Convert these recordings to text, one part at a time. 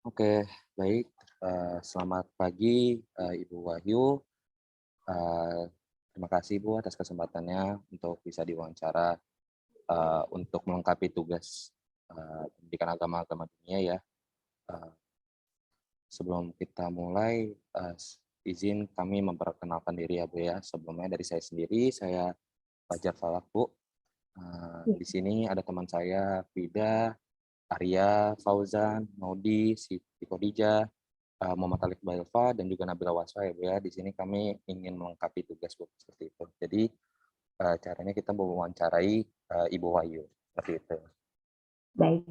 Oke, baik. Selamat pagi, Ibu Wahyu. Terima kasih Bu atas kesempatannya untuk bisa diwawancara untuk melengkapi tugas pendidikan agama-agama dunia ya. Eh, Sebelum kita mulai, izin kami memperkenalkan diri ya Bu ya. Sebelumnya dari saya sendiri, saya Fajar Falak Bu. Iya. Di sini ada teman saya, Vida, Arya, Fauzan, Maudi, Siti Khadijah, Muhammad Alif Bailva, dan juga Nabila Waswa ya Bu ya. Di sini kami ingin melengkapi tugas Bu, seperti itu. Jadi caranya kita mewawancarai Ibu Wahyu, seperti itu. Baik.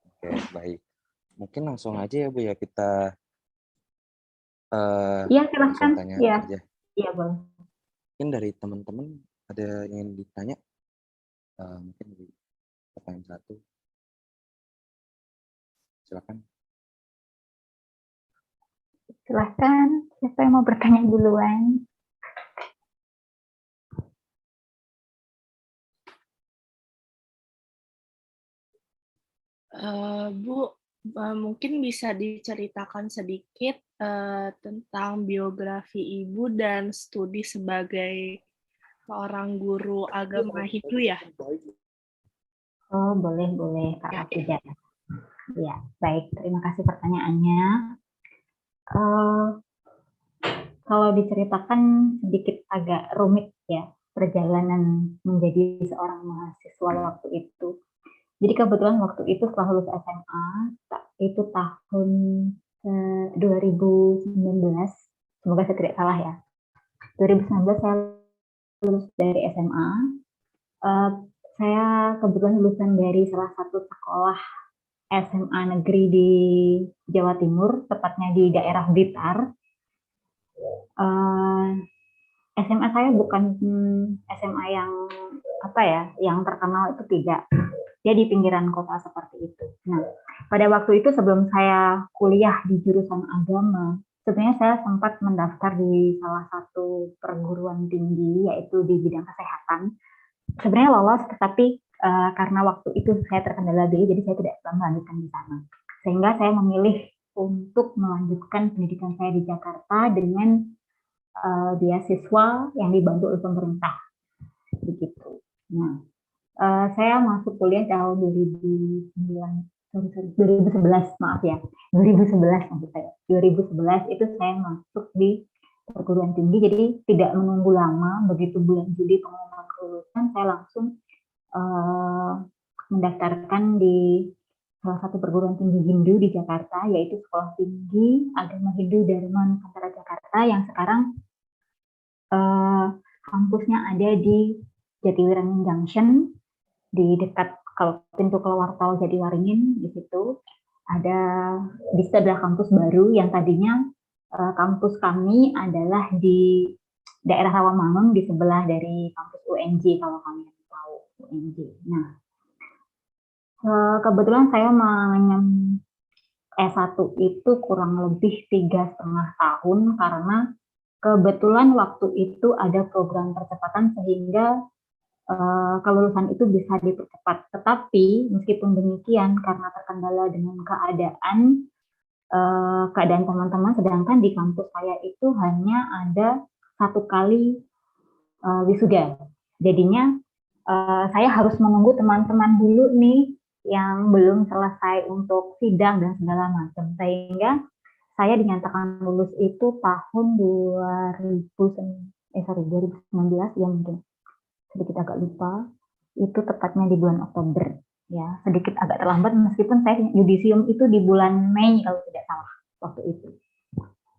Oke, baik. Mungkin langsung aja ya Bu ya, kita uh, Iya, silahkan. langsung tanya Iya, aja. iya boleh. Mungkin dari teman-teman ada yang ingin ditanya, mungkin di pertanyaan satu, silakan. Silahkan. Siapa yang mau bertanya duluan? Bu, mungkin bisa diceritakan sedikit tentang biografi Ibu dan studi sebagai seorang guru agama Hindu ya? Oh, boleh, Kak Afida. Ya, baik. Terima kasih pertanyaannya. Kalau diceritakan sedikit agak rumit ya, perjalanan menjadi seorang mahasiswa waktu itu. Jadi kebetulan waktu itu setelah lulus SMA, itu tahun 2019, semoga saya tidak salah ya. 2019 saya lulus dari SMA. Saya kebetulan lulusan dari salah satu sekolah SMA negeri di Jawa Timur, tepatnya di daerah Blitar. SMA saya bukan SMA yang yang terkenal, itu tidak. Dia di pinggiran kota seperti itu. Nah, pada waktu itu sebelum saya kuliah di jurusan agama, sebenarnya saya sempat mendaftar di salah satu perguruan tinggi, yaitu di bidang kesehatan. Sebenarnya lolos, tetapi karena waktu itu saya terkendala biaya, jadi saya tidak melanjutkan di sana. Sehingga saya memilih untuk melanjutkan pendidikan saya di Jakarta dengan beasiswa yang dibantu oleh pemerintah, begitu. Nah, saya masuk kuliah tahun 2011, maaf ya, 2011 maksud saya. 2011 itu saya masuk di perguruan tinggi, jadi tidak menunggu lama. Begitu bulan Juli pengumuman kelulusan, saya langsung mendaftarkan di salah satu perguruan tinggi Hindu di Jakarta, yaitu Sekolah Tinggi Agama Hindu Dharma Nusantara Jakarta, yang sekarang kampusnya ada di Jatiwaringin Junction, di dekat kalau pintu keluar tol Jatiwaringin. Di situ ada, di sebelah kampus baru yang tadinya kampus kami adalah di daerah Rawamangun, di sebelah dari kampus UNJ, kalau kalian tahu UNJ. Nah, kebetulan saya S1 itu kurang lebih 3,5 tahun, karena kebetulan waktu itu ada program percepatan sehingga kelulusan itu bisa dipercepat. Tetapi meskipun demikian, karena terkendala dengan keadaan teman-teman, sedangkan di kampus saya itu hanya ada satu kali wisuda. Jadinya saya harus menunggu teman-teman dulu nih yang belum selesai untuk sidang dan segala macam. Sehingga saya dinyatakan lulus itu tahun 2019 ya, mungkin sedikit agak lupa, itu tepatnya di bulan Oktober ya, sedikit agak terlambat, meskipun saya yudisium itu di bulan Mei kalau tidak salah waktu itu.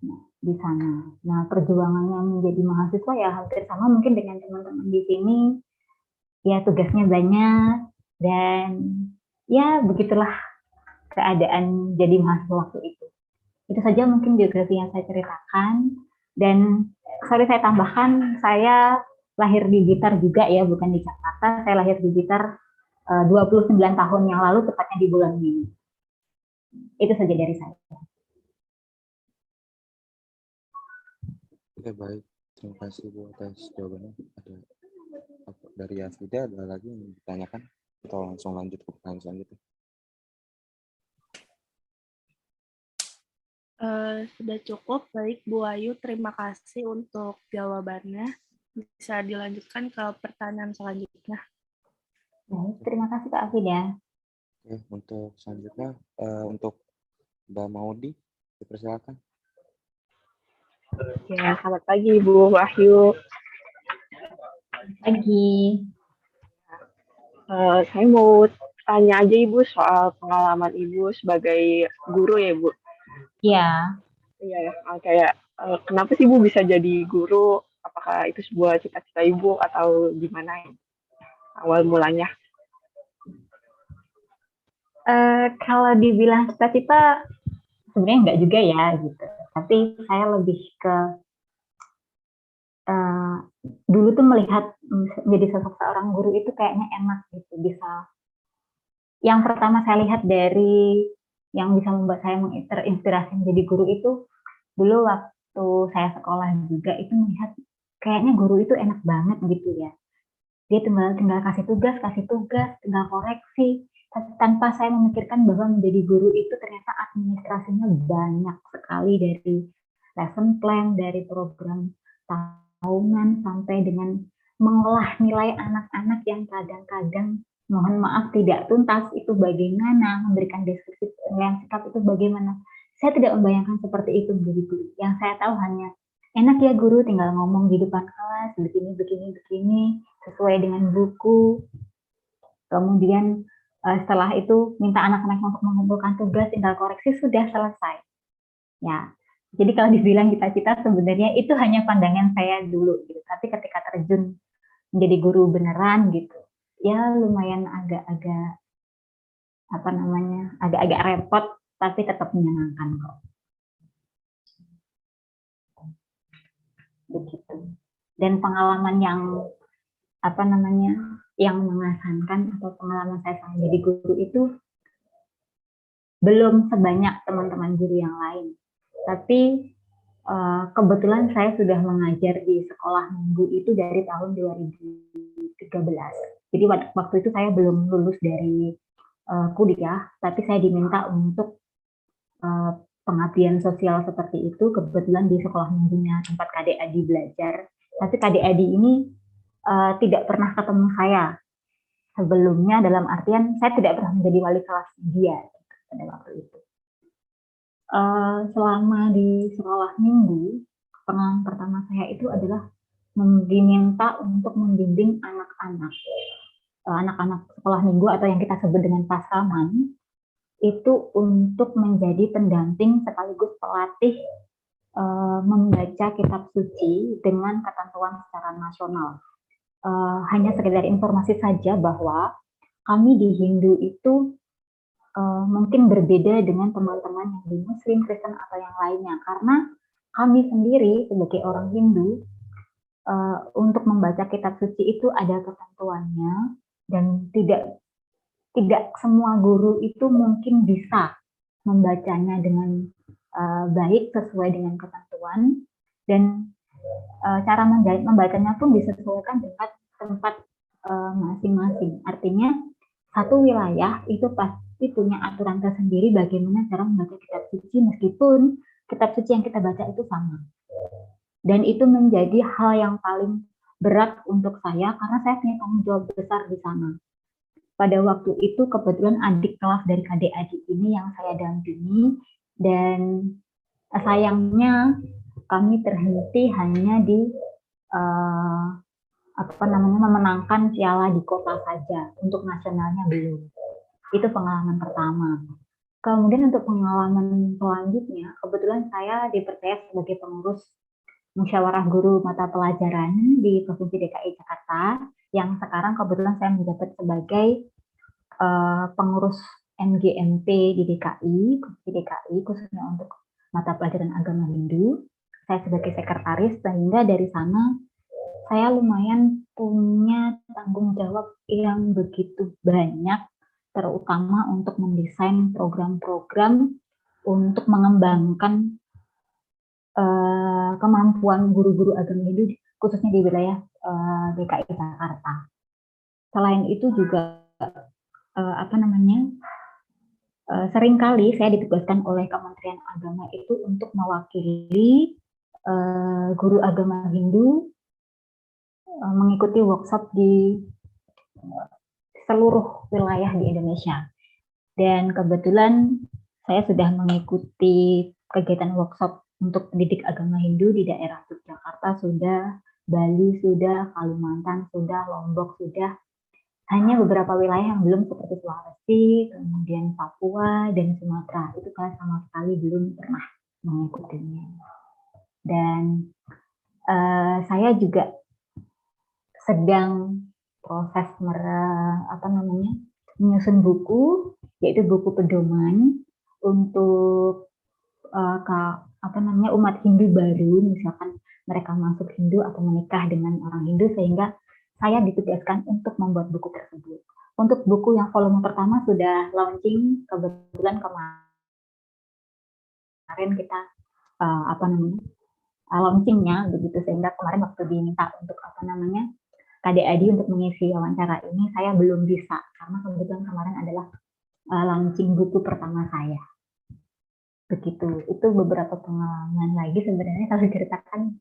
Nah, di sana. Nah, perjuangannya menjadi mahasiswa ya hampir sama mungkin dengan teman-teman di sini. Ya, tugasnya banyak dan ya begitulah keadaan jadi mahasiswa waktu itu. Itu saja mungkin biografi yang saya ceritakan. Dan sorry saya tambahkan, saya lahir di Blitar juga ya, bukan di Jakarta. Saya lahir di Blitar 29 tahun yang lalu, tepatnya di bulan Mei. Itu saja dari saya. Oke, baik. Terima kasih Bu atas jawabannya. Ada dari Afida, ada lagi yang ditanyakan? Atau langsung lanjut ke pertanyaan selanjutnya? Sudah cukup. Baik, Bu Ayu, terima kasih untuk jawabannya. Bisa dilanjutkan ke pertanyaan selanjutnya. Baik, terima kasih Kak Afida. Oke, untuk selanjutnya untuk Mbak Maudi, dipersilakan. Ya, selamat pagi Ibu Wahyu. Pagi. Saya mau tanya aja Ibu soal pengalaman Ibu sebagai guru ya Ibu. Iya. Iya ya, kayak kenapa sih Ibu bisa jadi guru? Apakah itu sebuah cita-cita Ibu atau gimana ya awal mulanya? Kalau dibilang cita-cita, sebenarnya enggak juga ya gitu. Tapi saya lebih ke dulu tuh melihat menjadi sosok seorang guru itu kayaknya enak gitu, bisa. Yang pertama saya lihat dari yang bisa membuat saya terinspirasi menjadi guru itu, dulu waktu saya sekolah juga itu melihat kayaknya guru itu enak banget gitu ya. Dia tinggal kasih tugas, tinggal koreksi, tanpa saya memikirkan bahwa menjadi guru itu ternyata administrasinya banyak sekali, dari lesson plan, dari program tahunan, sampai dengan mengolah nilai anak-anak yang kadang-kadang mohon maaf tidak tuntas, itu bagaimana, memberikan deskripsi penilaian sikap itu bagaimana. Saya tidak membayangkan seperti itu menjadi guru. Yang saya tahu hanya enak ya guru, tinggal ngomong di depan kelas, begini, sesuai dengan buku. Kemudian setelah itu minta anak-anak untuk mengumpulkan tugas, tinggal koreksi, sudah selesai. Ya, jadi kalau dibilang cita-cita sebenarnya itu hanya pandangan saya dulu gitu. Tapi ketika terjun menjadi guru beneran gitu, ya lumayan agak-agak agak-agak repot, tapi tetap menyenangkan kok. Begitu. Dan pengalaman yang yang mengesankan atau pengalaman saya sama jadi guru itu belum sebanyak teman-teman guru yang lain. Tapi kebetulan saya sudah mengajar di sekolah minggu itu dari tahun 2013. Jadi waktu itu saya belum lulus dari kuliah, tapi saya diminta untuk pengabdian sosial seperti itu, kebetulan di sekolah minggunya tempat Kadek Adi belajar. Tapi Kadek Adi ini tidak pernah ketemu saya sebelumnya, dalam artian saya tidak pernah menjadi wali kelas dia pada waktu itu. Selama di sekolah minggu, pengalaman pertama saya itu adalah diminta untuk membimbing anak-anak sekolah minggu atau yang kita sebut dengan pasraman, itu untuk menjadi pendamping sekaligus pelatih membaca kitab suci dengan ketentuan secara nasional. Hanya sekedar informasi saja bahwa kami di Hindu itu mungkin berbeda dengan teman-teman yang di Muslim, Kristen atau yang lainnya, karena kami sendiri sebagai orang Hindu untuk membaca kitab suci itu ada ketentuannya, dan tidak semua guru itu mungkin bisa membacanya dengan baik sesuai dengan ketentuan, dan cara membacanya pun disesuaikan dengan tempat masing-masing. Artinya satu wilayah itu pasti punya aturan tersendiri bagaimana cara membaca kitab suci, meskipun kitab suci yang kita baca itu sama. Dan itu menjadi hal yang paling berat untuk saya, karena saya punya tanggung jawab besar di sana. Pada waktu itu kebetulan adik kelas dari Kadek Adi ini yang saya dampingi, dan sayangnya kami terhenti hanya di memenangkan piala di kota saja, untuk nasionalnya belum. Itu pengalaman pertama. Kemudian untuk pengalaman selanjutnya, kebetulan saya dipercaya sebagai pengurus musyawarah guru mata pelajaran di Provinsi DKI Jakarta, yang sekarang kebetulan saya menjabat sebagai pengurus MGMP di DKI, khususnya untuk mata pelajaran agama Hindu. Saya sebagai sekretaris, sehingga dari sana saya lumayan punya tanggung jawab yang begitu banyak, terutama untuk mendesain program-program untuk mengembangkan kemampuan guru-guru agama Hindu, khususnya di wilayah DKI Jakarta. Selain itu juga seringkali saya ditugaskan oleh Kementerian Agama itu untuk mewakili guru agama Hindu mengikuti workshop di seluruh wilayah di Indonesia. Dan kebetulan saya sudah mengikuti kegiatan workshop untuk pendidik agama Hindu di daerah Yogyakarta sudah, Bali sudah, Kalimantan sudah, Lombok sudah. Hanya beberapa wilayah yang belum seperti Sulawesi, kemudian Papua, dan Sumatera. Itu saya sama sekali belum pernah mengikutinya. Dan saya juga sedang proses menyusun buku, yaitu buku pedoman untuk umat Hindu baru, misalkan mereka masuk Hindu atau menikah dengan orang Hindu, sehingga saya ditugaskan untuk membuat buku tersebut. Untuk buku yang volume pertama sudah launching, kebetulan kemarin kita launchingnya begitu, sehingga kemarin waktu diminta untuk KDAD untuk mengisi wawancara ini, saya belum bisa karena kebetulan kemarin adalah launching buku pertama saya. Begitu, itu beberapa pengalaman lagi sebenarnya kalau diceritakan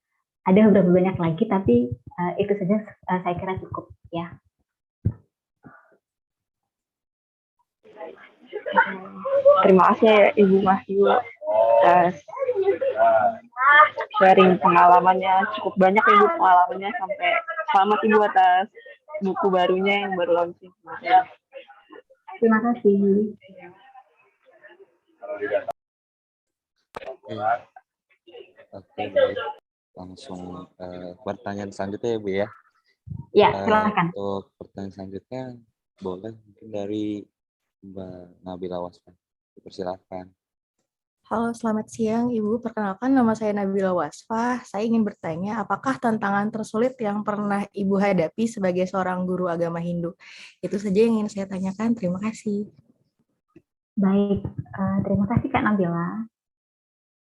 ada beberapa banyak lagi, tapi itu saja saya kira cukup ya. Terima kasih ya Ibu Mahyu atas sharing pengalamannya, cukup banyak Ibu pengalamannya, sampai selamat Ibu atas buku barunya yang baru launching. Terima kasih. Oke, baik. Langsung pertanyaan selanjutnya ya Bu ya. Ya, silakan. Untuk pertanyaan selanjutnya boleh mungkin dari Mbak Nabila Wasfah. Persilakan. Halo, selamat siang Ibu. Perkenalkan, nama saya Nabila Wasfah. Saya ingin bertanya, apakah tantangan tersulit yang pernah Ibu hadapi sebagai seorang guru agama Hindu? Itu saja yang ingin saya tanyakan. Terima kasih. Baik, terima kasih Kak Nabila.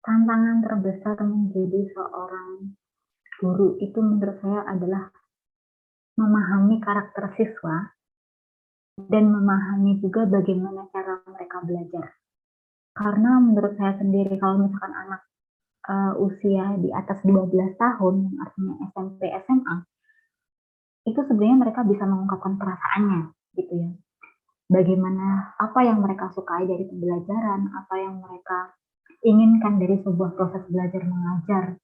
Tantangan terbesar menjadi seorang guru itu menurut saya adalah memahami karakter siswa dan memahami juga bagaimana cara mereka belajar. Karena menurut saya sendiri, kalau misalkan anak usia di atas 12 tahun, artinya SMP, SMA, itu sebenarnya mereka bisa mengungkapkan perasaannya, gitu ya. Bagaimana, apa yang mereka sukai dari pembelajaran, apa yang mereka inginkan dari sebuah proses belajar mengajar,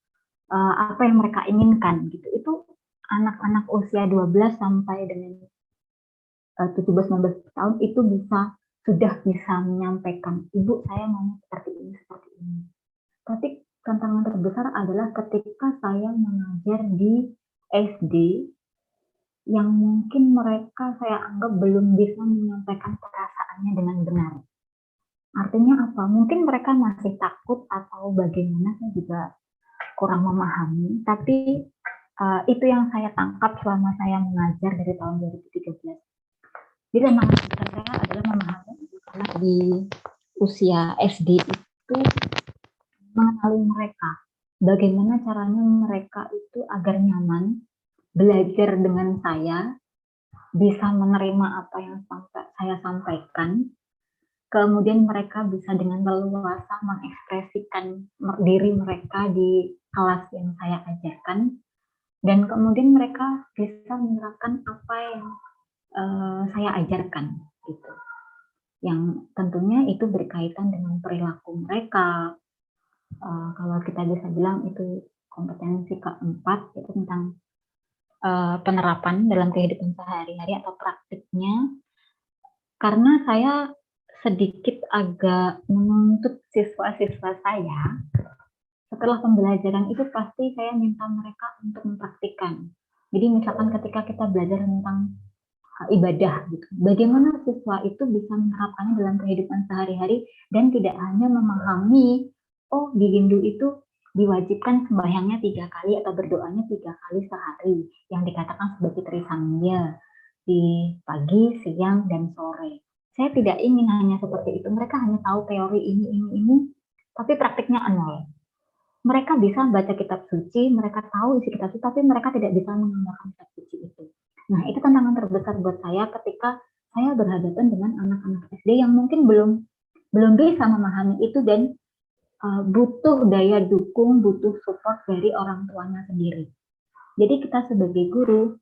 apa yang mereka inginkan, gitu. Itu anak-anak usia 12 sampai dengan 17-19 tahun itu sudah bisa menyampaikan, Ibu saya mau seperti ini. Tapi tantangan terbesar adalah ketika saya mengajar di SD yang mungkin mereka saya anggap belum bisa menyampaikan perasaannya dengan benar. Artinya apa? Mungkin mereka masih takut atau bagaimana, saya juga kurang memahami. Tapi itu yang saya tangkap selama saya mengajar dari tahun 2013. Jadi tantangan terbesar saya adalah memahami anak di usia SD itu, mengenali mereka, bagaimana caranya mereka itu agar nyaman belajar dengan saya, bisa menerima apa yang saya sampaikan, kemudian mereka bisa dengan leluasa mengekspresikan diri mereka di kelas yang saya ajarkan, dan kemudian mereka bisa menerapkan apa yang saya ajarkan, gitu. Yang tentunya itu berkaitan dengan perilaku mereka. Kalau kita bisa bilang itu kompetensi keempat, yaitu tentang penerapan dalam kehidupan sehari-hari atau praktiknya. Karena saya sedikit agak menuntut siswa-siswa saya, setelah pembelajaran itu pasti saya minta mereka untuk mempraktikkan. Jadi misalkan ketika kita belajar tentang ibadah, gitu, bagaimana siswa itu bisa menerapkannya dalam kehidupan sehari-hari dan tidak hanya memahami, oh di Hindu itu diwajibkan sembahyangnya 3 kali atau berdoanya 3 kali sehari, yang dikatakan sebagai trisangya di pagi, siang, dan sore. Saya tidak ingin hanya seperti itu. Mereka hanya tahu teori ini, tapi praktiknya nol. Mereka bisa baca kitab suci, mereka tahu isi kitab suci, tapi mereka tidak bisa mengamalkan kitab suci itu. Nah, itu tantangan terbesar buat saya ketika saya berhadapan dengan anak-anak SD yang mungkin belum belum bisa memahami itu dan butuh daya dukung, butuh support dari orang tuanya sendiri. Jadi kita sebagai guru,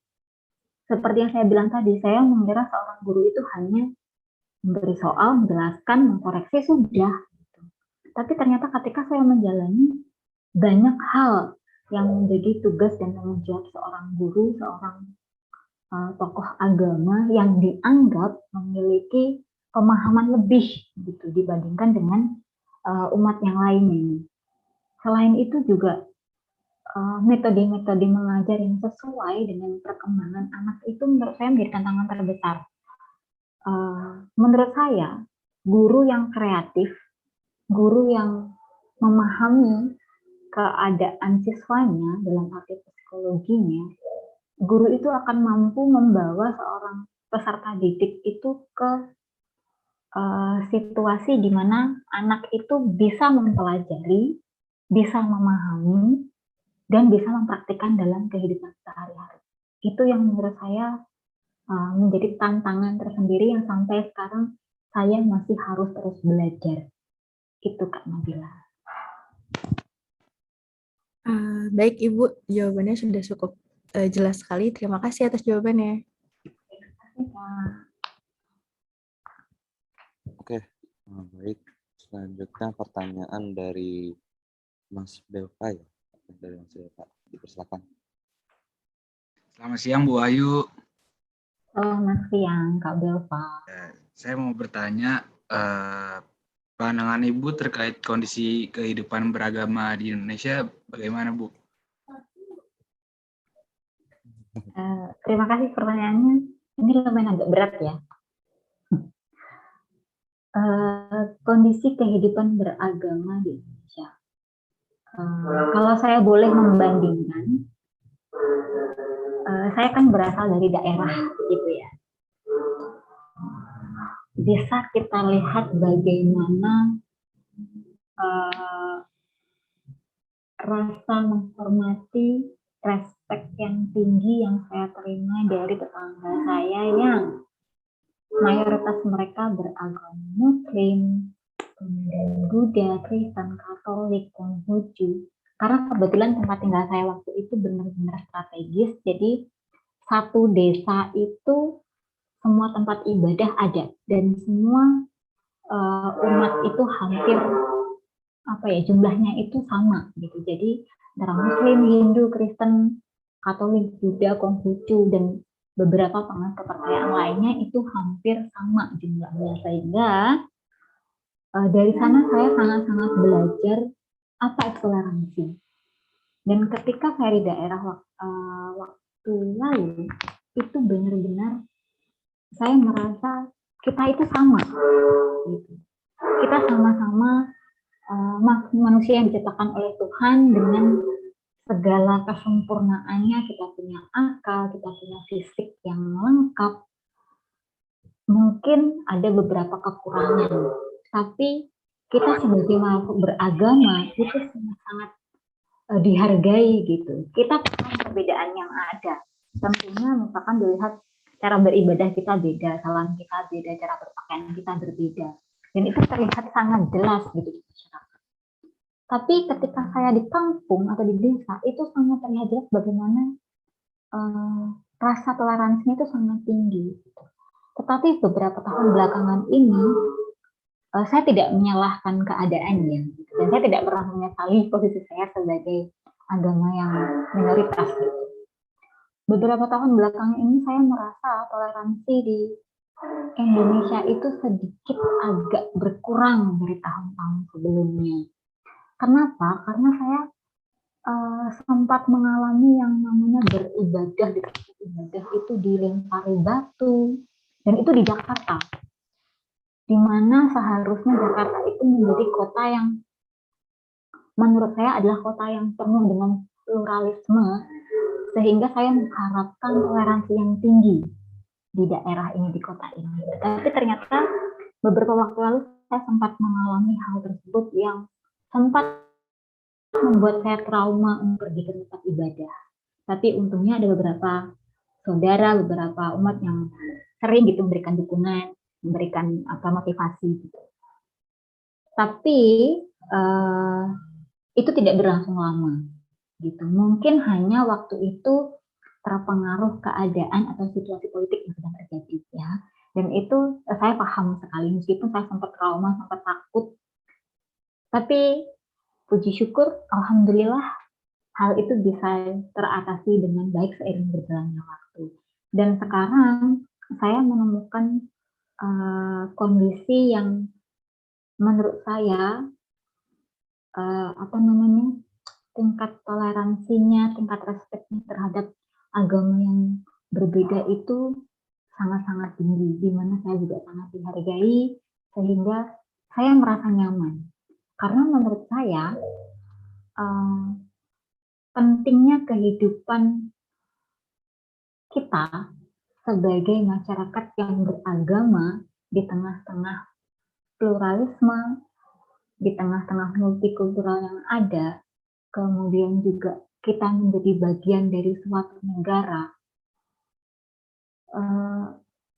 seperti yang saya bilang tadi, saya mengira seorang guru itu hanya memberi soal, menjelaskan, mengkoreksi, sudah. Tapi ternyata ketika saya menjalani banyak hal yang menjadi tugas dan tanggung jawab seorang guru, seorang tokoh agama yang dianggap memiliki pemahaman lebih gitu dibandingkan dengan umat yang lainnya. Selain itu juga metode-metode mengajar yang sesuai dengan perkembangan anak itu menurut saya menjadi tantangan terbesar. Menurut saya, guru yang kreatif, guru yang memahami keadaan siswanya dalam arti psikologinya, guru itu akan mampu membawa seorang peserta didik itu ke situasi di mana anak itu bisa mempelajari, bisa memahami, dan bisa mempraktikkan dalam kehidupan sehari-hari. Itu yang menurut saya menjadi tantangan tersendiri yang sampai sekarang saya masih harus terus belajar. Itu Kak Nabila. Baik Ibu, jawabannya sudah cukup jelas sekali. Terima kasih atas jawabannya. Oke, baik. Selanjutnya pertanyaan dari Mas Belva ya. Dari Mas Belva, dipersilakan. Selamat siang Bu Ayu. Selamat siang Kak Belva. Saya mau bertanya, pandangan Ibu terkait kondisi kehidupan beragama di Indonesia bagaimana Bu? Terima kasih pertanyaannya. Ini lumayan agak berat ya. Kondisi kehidupan beragama di Indonesia. Kalau saya boleh membandingkan, saya kan berasal dari daerah gitu ya. Bisa kita lihat bagaimana rasa menghormati, respek yang tinggi yang saya terima dari tetangga saya yang mayoritas mereka beragama Muslim, Buddha, Kristen, Katolik, Konghucu. Karena kebetulan tempat tinggal saya waktu itu benar-benar strategis, jadi satu desa itu semua tempat ibadah ada dan semua umat itu hampir jumlahnya itu sama gitu. Jadi antara Muslim, Hindu, Kristen, Katolik, Buddha, Konghucu dan beberapa penganut kepercayaan lainnya itu hampir sama jumlahnya, sehingga dari sana saya sangat-sangat belajar apa itu toleransi. Dan ketika saya di daerah waktu lalu itu benar-benar saya merasa kita itu sama gitu. Kita sama-sama manusia yang diciptakan oleh Tuhan dengan segala kesempurnaannya. Kita punya akal, kita punya fisik yang lengkap. Mungkin ada beberapa kekurangan, tapi kita sebagai makhluk beragama itu sangat-sangat dihargai gitu. Kita paham perbedaan yang ada. Tentunya misalkan dilihat cara beribadah kita beda, salam kita beda, cara berpakaian kita berbeda. Dan itu terlihat sangat jelas gitu di masyarakat. Tapi ketika saya di kampung atau di desa, itu sangat terlihat jelas bagaimana rasa toleransinya itu sangat tinggi. Tetapi beberapa tahun belakangan ini, saya tidak menyalahkan keadaannya. Dan saya tidak pernah menyesali posisi saya sebagai agama yang minoritas. Gitu. Beberapa tahun belakangan ini saya merasa toleransi di Indonesia itu sedikit agak berkurang dari tahun-tahun sebelumnya. Kenapa? Karena saya sempat mengalami yang namanya beribadah di tempat ibadah itu dilempari batu, dan itu di Jakarta, di mana seharusnya Jakarta itu menjadi kota yang menurut saya adalah kota yang penuh dengan pluralisme, sehingga saya mengharapkan toleransi yang tinggi di daerah ini, di kota ini. Tapi ternyata beberapa waktu lalu saya sempat mengalami hal tersebut yang sempat membuat saya trauma untuk pergi ke tempat ibadah. Tapi untungnya ada beberapa saudara, beberapa umat yang sering gitu memberikan dukungan, memberikan motivasi gitu. Tapi itu tidak berlangsung lama, gitu. Mungkin hanya waktu itu terpengaruh keadaan atau situasi politik yang sedang terjadi, ya. Dan itu saya paham sekali, meskipun saya sempat trauma, sempat takut. Tapi puji syukur, alhamdulillah hal itu bisa teratasi dengan baik seiring berjalannya waktu. Dan sekarang saya menemukan kondisi yang menurut saya tingkat toleransinya, tingkat respeknya terhadap agama yang berbeda itu sangat-sangat tinggi, di mana saya juga sangat dihargai, sehingga saya merasa nyaman. Karena menurut saya pentingnya kehidupan kita sebagai masyarakat yang beragama di tengah-tengah pluralisme, di tengah-tengah multikultural yang ada, kemudian juga kita menjadi bagian dari suatu negara,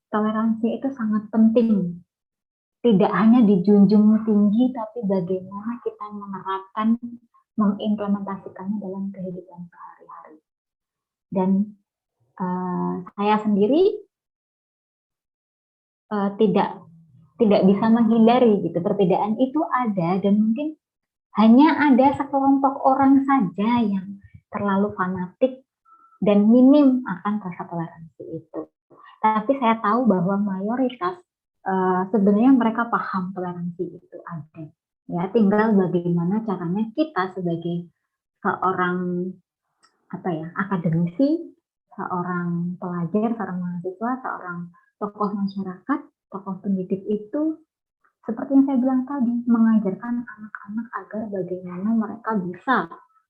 toleransi itu sangat penting. Tidak hanya dijunjung tinggi, tapi bagaimana kita menerapkan, mengimplementasikannya dalam kehidupan sehari-hari. Dan saya sendiri tidak bisa menghindari gitu, perbedaan itu ada, dan mungkin hanya ada sekelompok orang saja yang terlalu fanatik dan minim akan rasa toleransi itu. Tapi saya tahu bahwa mayoritas sebenarnya mereka paham toleransi itu ada. Ya, tinggal bagaimana caranya kita sebagai seorang akademisi, seorang pelajar, seorang mahasiswa, seorang tokoh masyarakat, tokoh pendidik itu, seperti yang saya bilang tadi, mengajarkan anak-anak agar bagaimana mereka bisa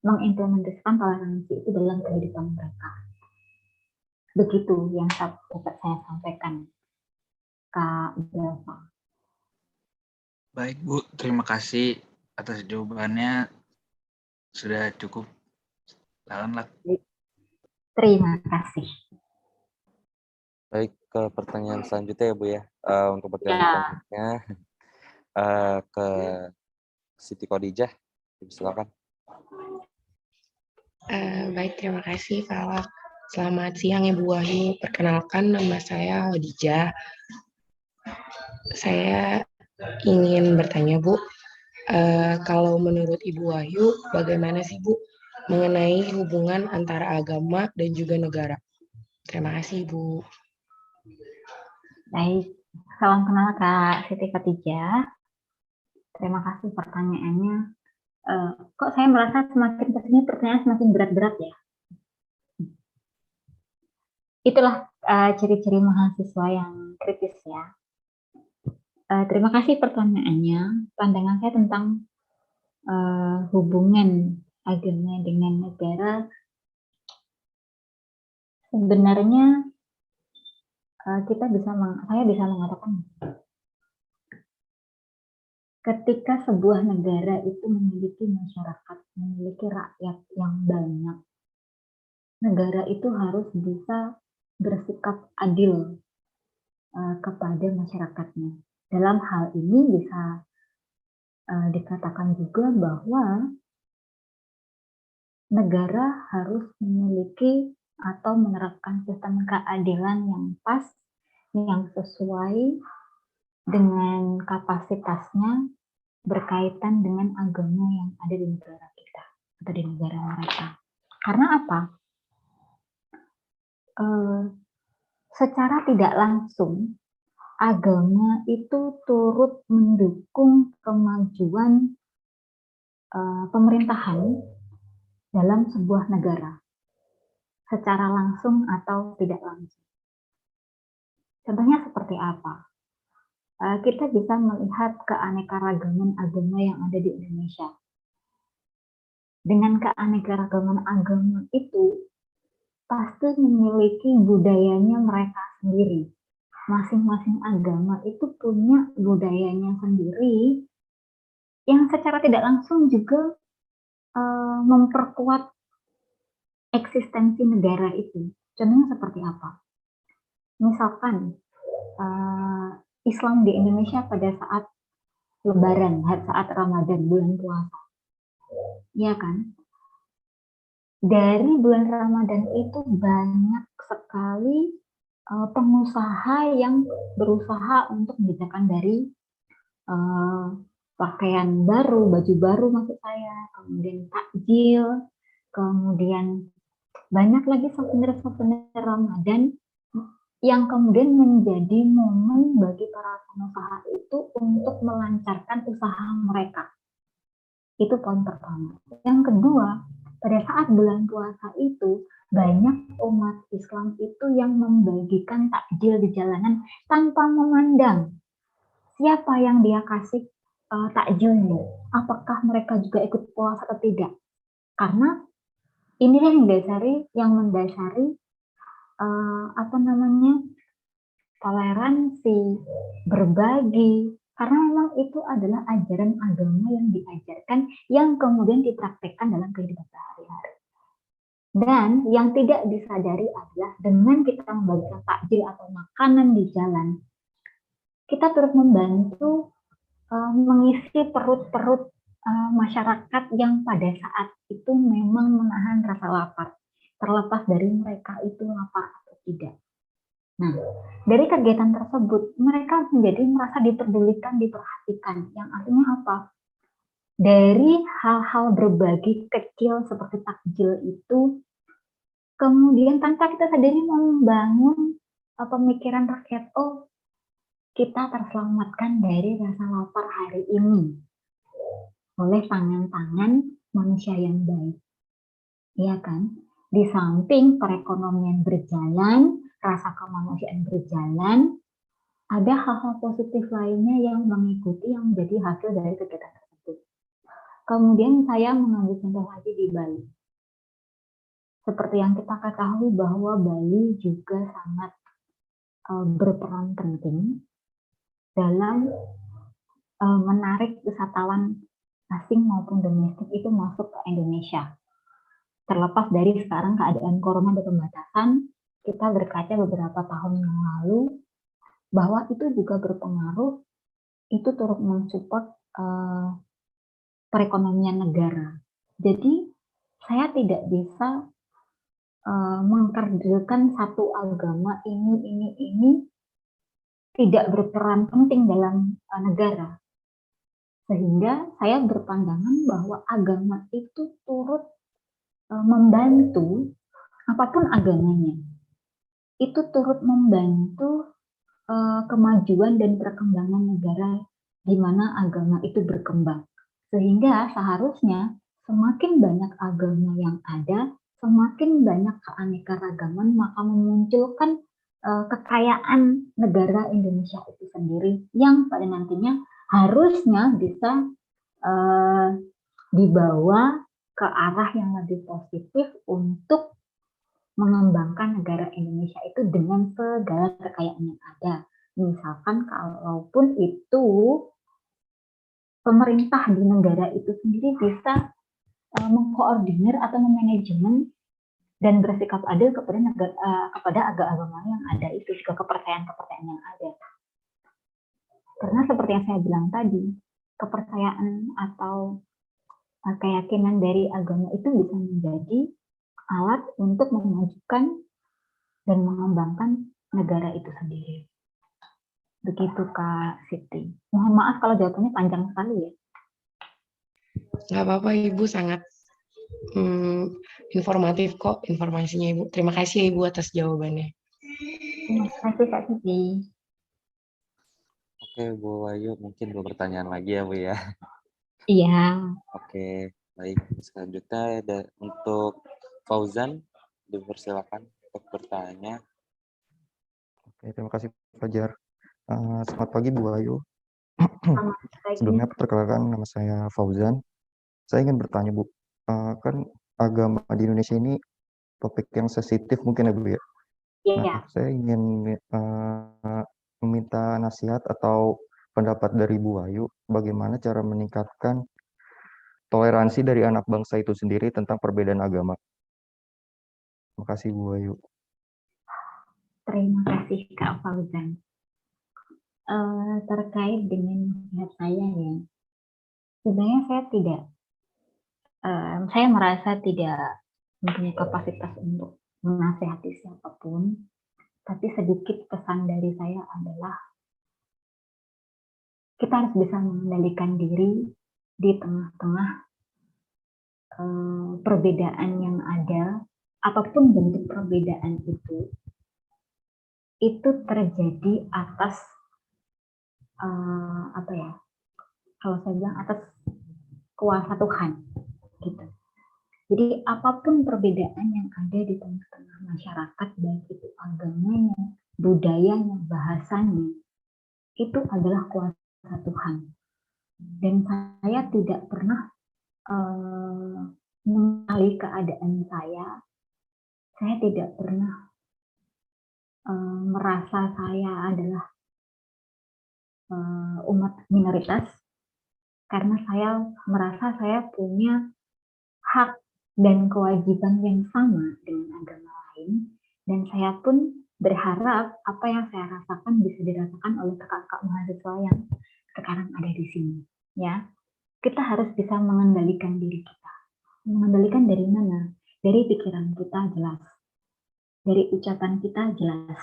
mengimplementasikan toleransi itu dalam kehidupan mereka. Begitu yang dapat saya sampaikan, Kak Belva. Baik Bu, terima kasih atas jawabannya. Sudah cukup dalam lah. Terima kasih. Baik, ke pertanyaan selanjutnya ya Bu ya. Untuk pertanyaan selanjutnya ke Siti Khadijah, silakan. Baik, terima kasih Falak. Selamat siang Ibu Wahyu. Perkenalkan, nama saya Khadijah. Saya ingin bertanya Bu, kalau menurut Ibu Wahyu, bagaimana sih Bu mengenai hubungan antara agama dan juga negara? Terima kasih Bu. Baik, salam kenal Kak Siti Khadijah. Terima kasih pertanyaannya. Kok saya merasa semakin kesini pertanyaan semakin berat-berat ya? Itulah ciri-ciri mahasiswa yang kritis ya. Terima kasih pertanyaannya. Pandangan saya tentang hubungan agama dengan negara, sebenarnya saya bisa mengatakan, ketika sebuah negara itu memiliki masyarakat, memiliki rakyat yang banyak, negara itu harus bisa bersikap adil kepada masyarakatnya. Dalam hal ini bisa dikatakan juga bahwa negara harus memiliki atau menerapkan sistem keadilan yang pas, yang sesuai dengan kapasitasnya berkaitan dengan agama yang ada di negara kita atau di negara mereka. Karena apa? Secara tidak langsung, agama itu turut mendukung kemajuan pemerintahan dalam sebuah negara, secara langsung atau tidak langsung. Contohnya seperti apa? Kita bisa melihat keanekaragaman agama yang ada di Indonesia. Dengan keanekaragaman agama itu, pasti memiliki budayanya mereka sendiri. Masing-masing agama itu punya budayanya sendiri yang secara tidak langsung juga memperkuat eksistensi negara itu. Contohnya seperti apa? Misalkan Islam di Indonesia pada saat Lebaran, saat Ramadan, bulan puasa. Iya kan? Dari bulan Ramadan itu banyak sekali pengusaha yang berusaha untuk menjajakan dari eh, pakaian baru, baju baru maksud saya, kemudian takjil, kemudian banyak lagi souvenir-souvenir Ramadan yang kemudian menjadi momen bagi para pengusaha itu untuk melancarkan usaha mereka. Itu poin pertama. Yang kedua, pada saat bulan puasa itu, banyak umat Islam itu yang membagikan takjil di jalanan tanpa memandang siapa yang dia kasih takjilnya. Apakah mereka juga ikut puasa atau tidak. Karena inilah yang mendasari toleransi, berbagi, karena memang itu adalah ajaran agama yang diajarkan, yang kemudian dipraktekkan dalam kehidupan sehari-hari. Dan yang tidak disadari adalah dengan kita membagikan takjil atau makanan di jalan, kita turut membantu mengisi perut-perut masyarakat yang pada saat itu memang menahan rasa lapar, terlepas dari mereka itu lapar atau tidak. Nah, dari kegiatan tersebut, mereka menjadi merasa diperdulikan, diperhatikan. Yang artinya apa? Dari hal-hal berbagi kecil seperti takjil itu, kemudian tanpa kita sadari membangun pemikiran rakyat, oh, kita terselamatkan dari rasa lapar hari ini oleh tangan-tangan manusia yang baik. Iya kan? Di samping perekonomian berjalan, rasa kemanusiaan berjalan, ada hal-hal positif lainnya yang mengikuti yang menjadi hasil dari kegiatan tersebut. Kemudian saya mengambil contoh lagi di Bali. Seperti yang kita ketahui bahwa Bali juga sangat berperan penting dalam menarik wisatawan asing maupun domestik itu masuk ke Indonesia. Terlepas dari sekarang keadaan corona dan pembatasan, kita berkaca beberapa tahun yang lalu bahwa itu juga berpengaruh, itu turut mensupport perekonomian negara. Jadi saya tidak bisa mengkerdilkan satu agama ini tidak berperan penting dalam negara. Sehingga saya berpandangan bahwa agama itu turut membantu, apapun agamanya, itu turut membantu kemajuan dan perkembangan negara di mana agama itu berkembang. Sehingga seharusnya semakin banyak agama yang ada, semakin banyak keanekaragaman, maka memunculkan kekayaan negara Indonesia itu sendiri yang pada nantinya harusnya bisa dibawa ke arah yang lebih positif untuk mengembangkan negara Indonesia itu dengan segala kekayaan yang ada. Misalkan kalaupun itu pemerintah di negara itu sendiri bisa mengkoordinir atau memanajemen dan bersikap adil kepada agama yang ada itu, juga kepercayaan-kepercayaan yang ada. Karena seperti yang saya bilang tadi, kepercayaan atau keyakinan dari agama itu bisa menjadi alat untuk memajukan dan mengembangkan negara itu sendiri. Begitu Kak Siti. Mohon maaf kalau jawabannya panjang sekali ya. Nggak apa-apa Ibu, sangat informatif kok informasinya Ibu. Terima kasih ya Ibu atas jawabannya. Terima kasih Kak Siti. Oke, Bu Wahyu, mungkin 2 pertanyaan lagi ya, Bu ya. Iya. Oke, baik. Selanjutnya ada untuk Fauzan, dipersilakan untuk bertanya. Oke, terima kasih Fajar. Selamat pagi Bu Wahyu. Selamat pagi. Sebelumnya perkenalkan, nama saya Fauzan. Saya ingin bertanya Bu, kan agama di Indonesia ini topik yang sensitif mungkin ya Bu ya. Iya. Nah, saya ingin meminta nasihat atau pendapat dari Bu Wahyu, bagaimana cara meningkatkan toleransi dari anak bangsa itu sendiri tentang perbedaan agama. Terima kasih Bu Wahyu. Terima kasih Kak Fauzan. Terkait dengan nasihat saya ya, sebenarnya saya merasa tidak mempunyai kapasitas untuk menasehati siapapun, tapi sedikit pesan dari saya adalah kita harus bisa mengendalikan diri di tengah-tengah perbedaan yang ada, apapun bentuk perbedaan itu terjadi atas kalau saya bilang atas kuasa Tuhan, gitu. Jadi apapun perbedaan yang ada di tengah-tengah masyarakat, baik itu agamanya, budayanya, bahasanya, itu adalah kuasa Tuhan. Dan saya tidak pernah mengenali keadaan saya tidak pernah merasa saya adalah umat minoritas, karena saya merasa saya punya hak dan kewajiban yang sama dengan agama lain, dan saya pun berharap apa yang saya rasakan bisa dirasakan oleh kakak-kakak mahasiswa yang sekarang ada di sini. Ya, kita harus bisa mengendalikan diri kita. Mengendalikan dari mana? Dari pikiran kita jelas, dari ucapan kita jelas,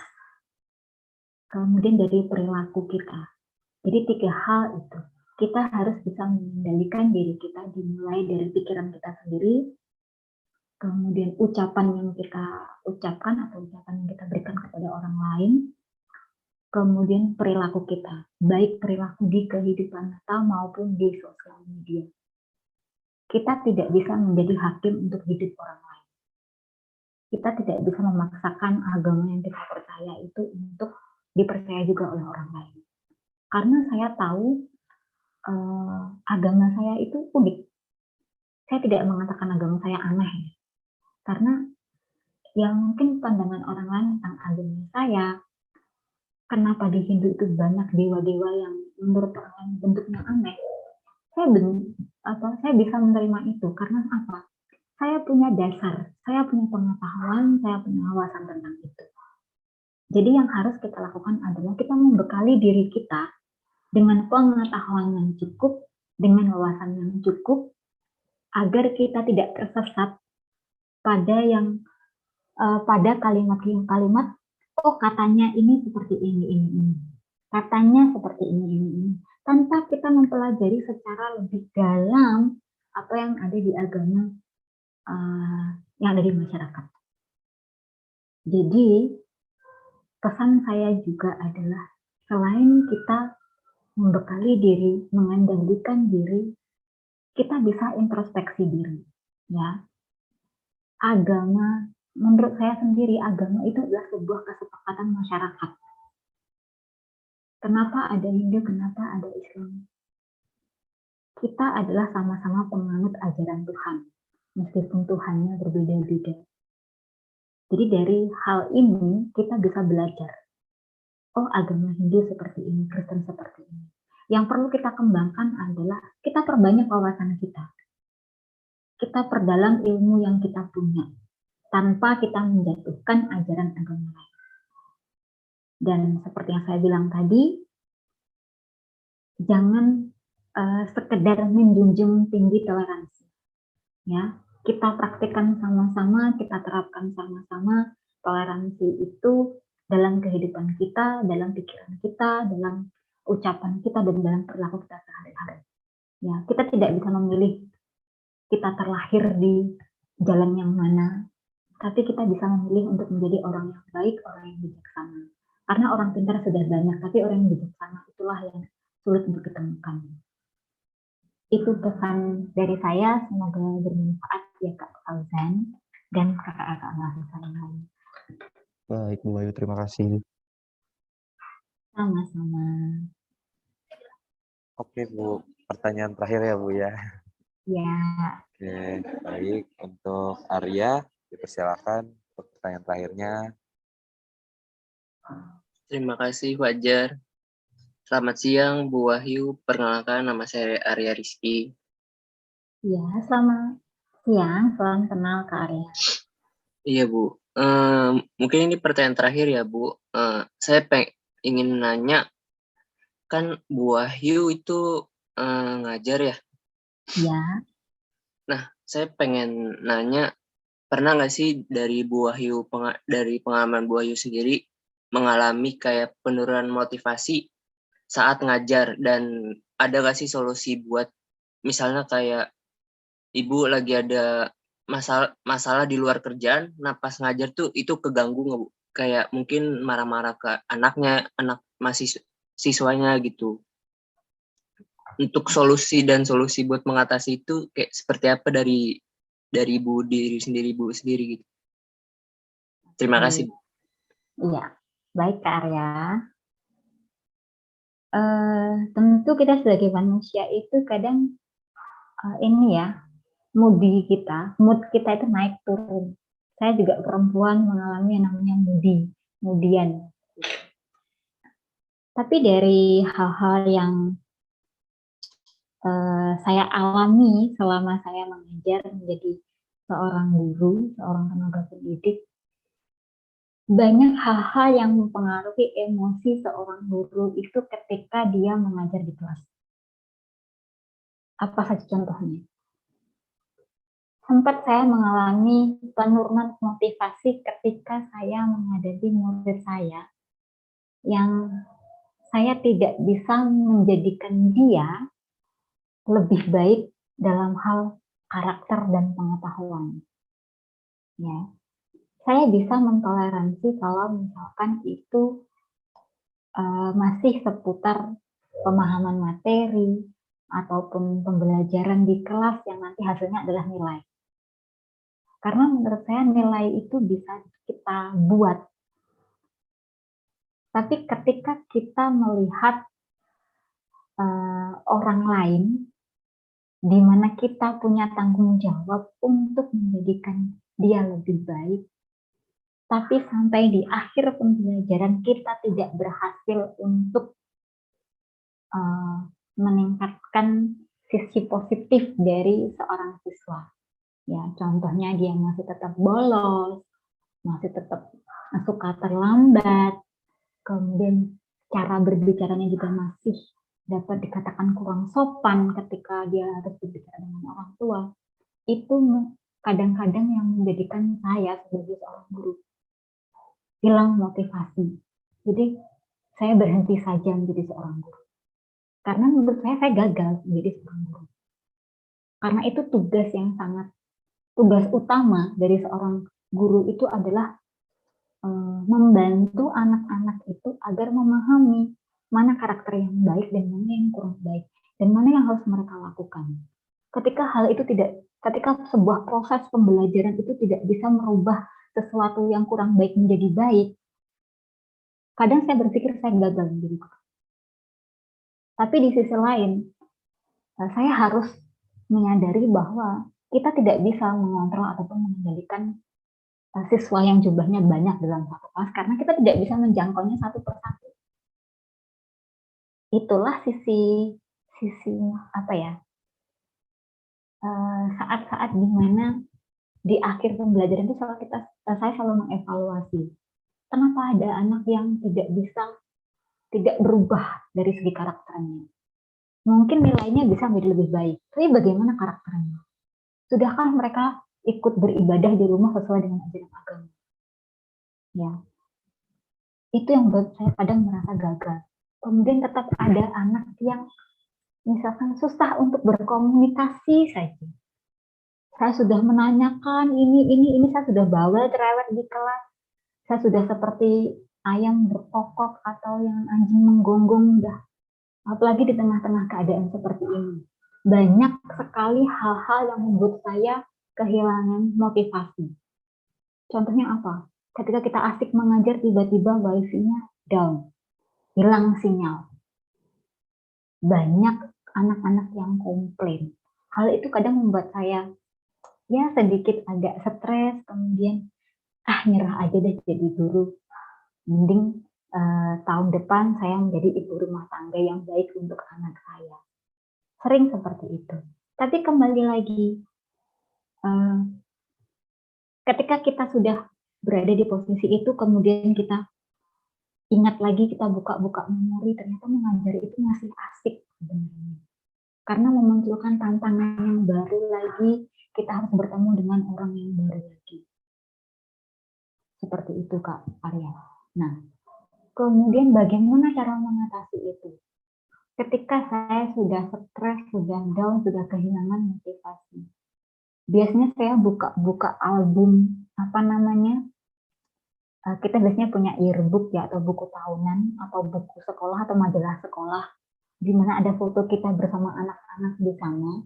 kemudian dari perilaku kita. Jadi 3 hal itu. Kita harus bisa mengendalikan diri kita dimulai dari pikiran kita sendiri, kemudian ucapan yang kita ucapkan atau ucapan yang kita berikan kepada orang lain, kemudian perilaku kita, baik perilaku di kehidupan nyata maupun di sosial media. Kita tidak bisa menjadi hakim untuk hidup orang lain. Kita tidak bisa memaksakan agama yang kita percaya itu untuk dipercaya juga oleh orang lain. Karena saya tahu agama saya itu unik. Saya tidak mengatakan agama saya aneh, karena yang mungkin pandangan orang lain tentang agama saya, kenapa di Hindu itu banyak dewa-dewa yang menurut orang lain bentuknya aneh. Saya bisa menerima itu karena apa? Saya punya dasar, saya punya pengetahuan, saya punya wawasan tentang itu. Jadi yang harus kita lakukan adalah kita membekali diri kita dengan pengetahuan yang cukup, dengan wawasan yang cukup, agar kita tidak tersesat pada kalimat-kalimat, oh katanya ini seperti ini, katanya seperti ini, tanpa kita mempelajari secara lebih dalam apa yang ada di agama yang ada di masyarakat. Jadi pesan saya juga adalah selain kita membekali diri, mengendalikan diri, kita bisa introspeksi diri, ya. Agama, menurut saya sendiri, agama itu adalah sebuah kesepakatan masyarakat. Kenapa ada Hindu, kenapa ada Islam? Kita adalah sama-sama penganut ajaran Tuhan, meskipun Tuhannya berbeda-beda. Jadi dari hal ini kita bisa belajar. Oh, agama Hindu seperti ini, Kristen seperti ini. Yang perlu kita kembangkan adalah kita perbanyak wawasan kita. Kita perdalam ilmu yang kita punya, tanpa kita menjatuhkan ajaran agama lain. Dan seperti yang saya bilang tadi, jangan sekedar menjunjung tinggi toleransi. Ya, kita praktikkan sama-sama, kita terapkan sama-sama toleransi itu dalam kehidupan kita, dalam pikiran kita, dalam ucapan kita, dan dalam perilaku kita sehari-hari. Ya, kita tidak bisa memilih kita terlahir di jalan yang mana, tapi kita bisa memilih untuk menjadi orang yang baik, orang yang bijaksana. Karena orang pintar sudah banyak, tapi orang yang bijaksana itulah yang sulit untuk ditemukan. Itu pesan dari saya, semoga bermanfaat ya Kak Fauzan dan kakak-kakak mahasiswa yang lain. Baik, Bu Ayu, terima kasih. Sama-sama. Oke, Bu. Pertanyaan terakhir ya, Bu ya. Ya. Oke, baik. Untuk Arya, dipersilakan untuk pertanyaan terakhirnya. Terima kasih, Fajar. Selamat siang, Bu Wahyu. Perkenalkan, nama saya Arya Rizky. Ya, selamat siang. Salam kenal Kak Arya. Iya, Bu. Mungkin ini pertanyaan terakhir ya, Bu. Saya ingin nanya, kan Bu Wahyu itu ngajar ya. Ya, Nah, saya pengen nanya, pernah nggak sih dari Bu Wahyu, dari pengalaman Bu Wahyu sendiri, mengalami kayak penurunan motivasi saat ngajar, dan ada nggak sih solusi buat misalnya kayak Ibu lagi ada masalah di luar kerjaan, nah pas ngajar tuh itu keganggu nggak Bu? Kayak mungkin marah-marah ke anaknya, anak siswanya gitu. Untuk solusi buat mengatasi itu kayak seperti apa dari Ibu diri sendiri gitu. Terima kasih. iya. Baik Kak Arya. Tentu kita sebagai manusia itu kadang ini ya, mood kita itu naik turun. Saya juga perempuan mengalami yang namanya moodian. Tapi dari hal-hal yang saya alami selama saya mengajar menjadi seorang guru, seorang tenaga pendidik, banyak hal-hal yang mempengaruhi emosi seorang guru itu ketika dia mengajar di kelas. Apa saja contohnya? Sempat saya mengalami penurunan motivasi ketika saya menghadapi murid saya yang saya tidak bisa menjadikan dia lebih baik dalam hal karakter dan pengetahuan. Ya, saya bisa mentoleransi kalau misalkan itu masih seputar pemahaman materi ataupun pembelajaran di kelas yang nanti hasilnya adalah nilai. Karena menurut saya nilai itu bisa kita buat. Tapi ketika kita melihat orang lain, di mana kita punya tanggung jawab untuk menjadikan dia lebih baik, tapi sampai di akhir pembelajaran kita tidak berhasil untuk meningkatkan sisi positif dari seorang siswa. Ya, contohnya dia masih tetap bolos, masih tetap suka terlambat, kemudian cara berbicaranya juga masih dapat dikatakan kurang sopan ketika dia harus berbicara dengan orang tua. Itu kadang-kadang yang menjadikan saya sebagai seorang guru hilang motivasi. Jadi saya berhenti saja menjadi seorang guru. Karena menurut saya gagal menjadi seorang guru. Karena itu tugas utama dari seorang guru itu adalah membantu anak-anak itu agar memahami mana karakter yang baik dan mana yang kurang baik, dan mana yang harus mereka lakukan. Ketika sebuah proses pembelajaran itu tidak bisa merubah sesuatu yang kurang baik menjadi baik, kadang saya berpikir saya gagal menjadi guru. Tapi di sisi lain, saya harus menyadari bahwa kita tidak bisa mengontrol ataupun mengendalikan siswa yang jumlahnya banyak dalam satu kelas karena kita tidak bisa menjangkaunya satu persatu. Itulah sisi apa ya, saat-saat dimana di akhir pembelajaran itu saya selalu mengevaluasi kenapa ada anak yang tidak berubah dari segi karakternya. Mungkin nilainya bisa menjadi lebih baik, tapi bagaimana karakternya? Sudahkah mereka ikut beribadah di rumah sesuai dengan ajaran agama? Ya, itu yang buat saya kadang merasa gagal. Kemudian tetap ada anak yang misalkan susah untuk berkomunikasi saja. Saya sudah menanyakan ini, saya sudah bawel cerewet di kelas. Saya sudah seperti ayam berkokok atau yang anjing menggonggong, apalagi di tengah-tengah keadaan seperti ini. Banyak sekali hal-hal yang membuat saya kehilangan motivasi. Contohnya apa? Ketika kita asik mengajar, tiba-tiba wifi-nya down, hilang sinyal. Banyak anak-anak yang komplain. Hal itu kadang membuat saya sedikit agak stres, kemudian nyerah aja deh jadi guru. Mending tahun depan saya menjadi ibu rumah tangga yang baik untuk anak saya. Sering seperti itu. Tapi kembali lagi, ketika kita sudah berada di posisi itu, kemudian kita ingat lagi, kita buka-buka memori, ternyata mengajar itu masih asik sebenarnya. Karena memunculkan tantangan yang baru lagi, kita harus bertemu dengan orang yang baru lagi. Seperti itu Kak Arya. Nah, kemudian bagaimana cara mengatasi itu? Ketika saya sudah stres, sudah down, sudah kehilangan motivasi. Biasanya saya buka album, kita biasanya punya yearbook ya, atau buku tahunan, atau buku sekolah, atau majalah sekolah, di mana ada foto kita bersama anak-anak di sana.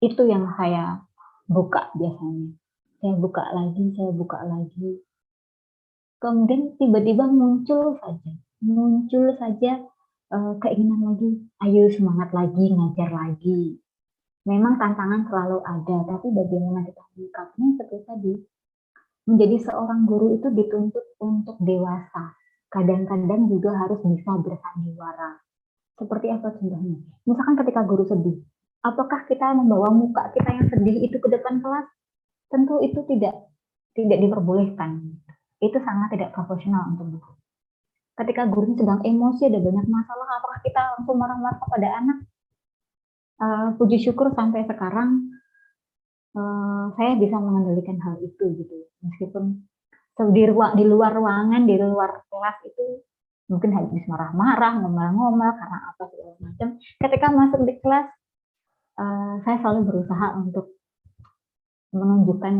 Itu yang saya buka biasanya. Saya buka lagi. Kemudian tiba-tiba muncul saja keinginan lagi, ayo semangat lagi, ngajar lagi. Memang tantangan selalu ada, tapi bagaimana kita menyikapinya seperti tadi. Menjadi seorang guru itu dituntut untuk dewasa. Kadang-kadang juga harus bisa bersandiwara. Seperti apa contohnya? Misalkan ketika guru sedih, apakah kita membawa muka kita yang sedih itu ke depan kelas? Tentu itu tidak diperbolehkan. Itu sangat tidak profesional untuk guru. Ketika guru sedang emosi, ada banyak masalah, apakah kita langsung marah-marah kepada anak? Puji syukur sampai sekarang saya bisa mengendalikan hal itu gitu. Meskipun di luar ruangan, di luar kelas itu mungkin habis marah-marah, ngomel-ngomel karena apa segala macam. Ketika masuk di kelas, saya selalu berusaha untuk menunjukkan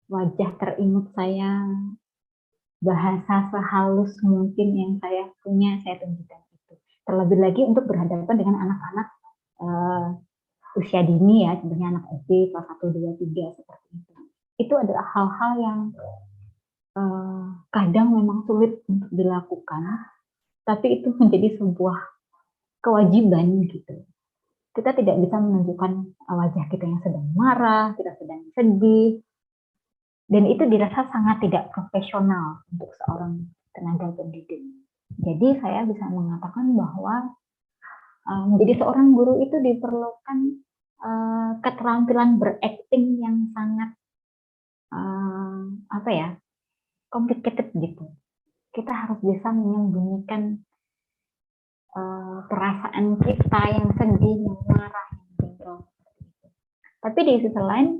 wajah terimut saya, bahasa sehalus mungkin yang saya punya, saya tunjukkan itu. Terlebih lagi untuk berhadapan dengan anak-anak usia dini ya, contohnya anak SD kelas 1, 2, 3 seperti itu. Itu adalah hal-hal yang kadang memang sulit untuk dilakukan, tapi itu menjadi sebuah kewajiban gitu. Kita tidak bisa menunjukkan wajah kita yang sedang marah, kita sedang sedih, dan itu dirasa sangat tidak profesional untuk seorang tenaga pendidik. Jadi saya bisa mengatakan bahwa menjadi seorang guru itu diperlukan keterampilan berakting yang sangat complicated gitu. Kita harus bisa menyembunyikan perasaan kita yang sedih, yang marah, yang jengkel. Tapi di sisi lain,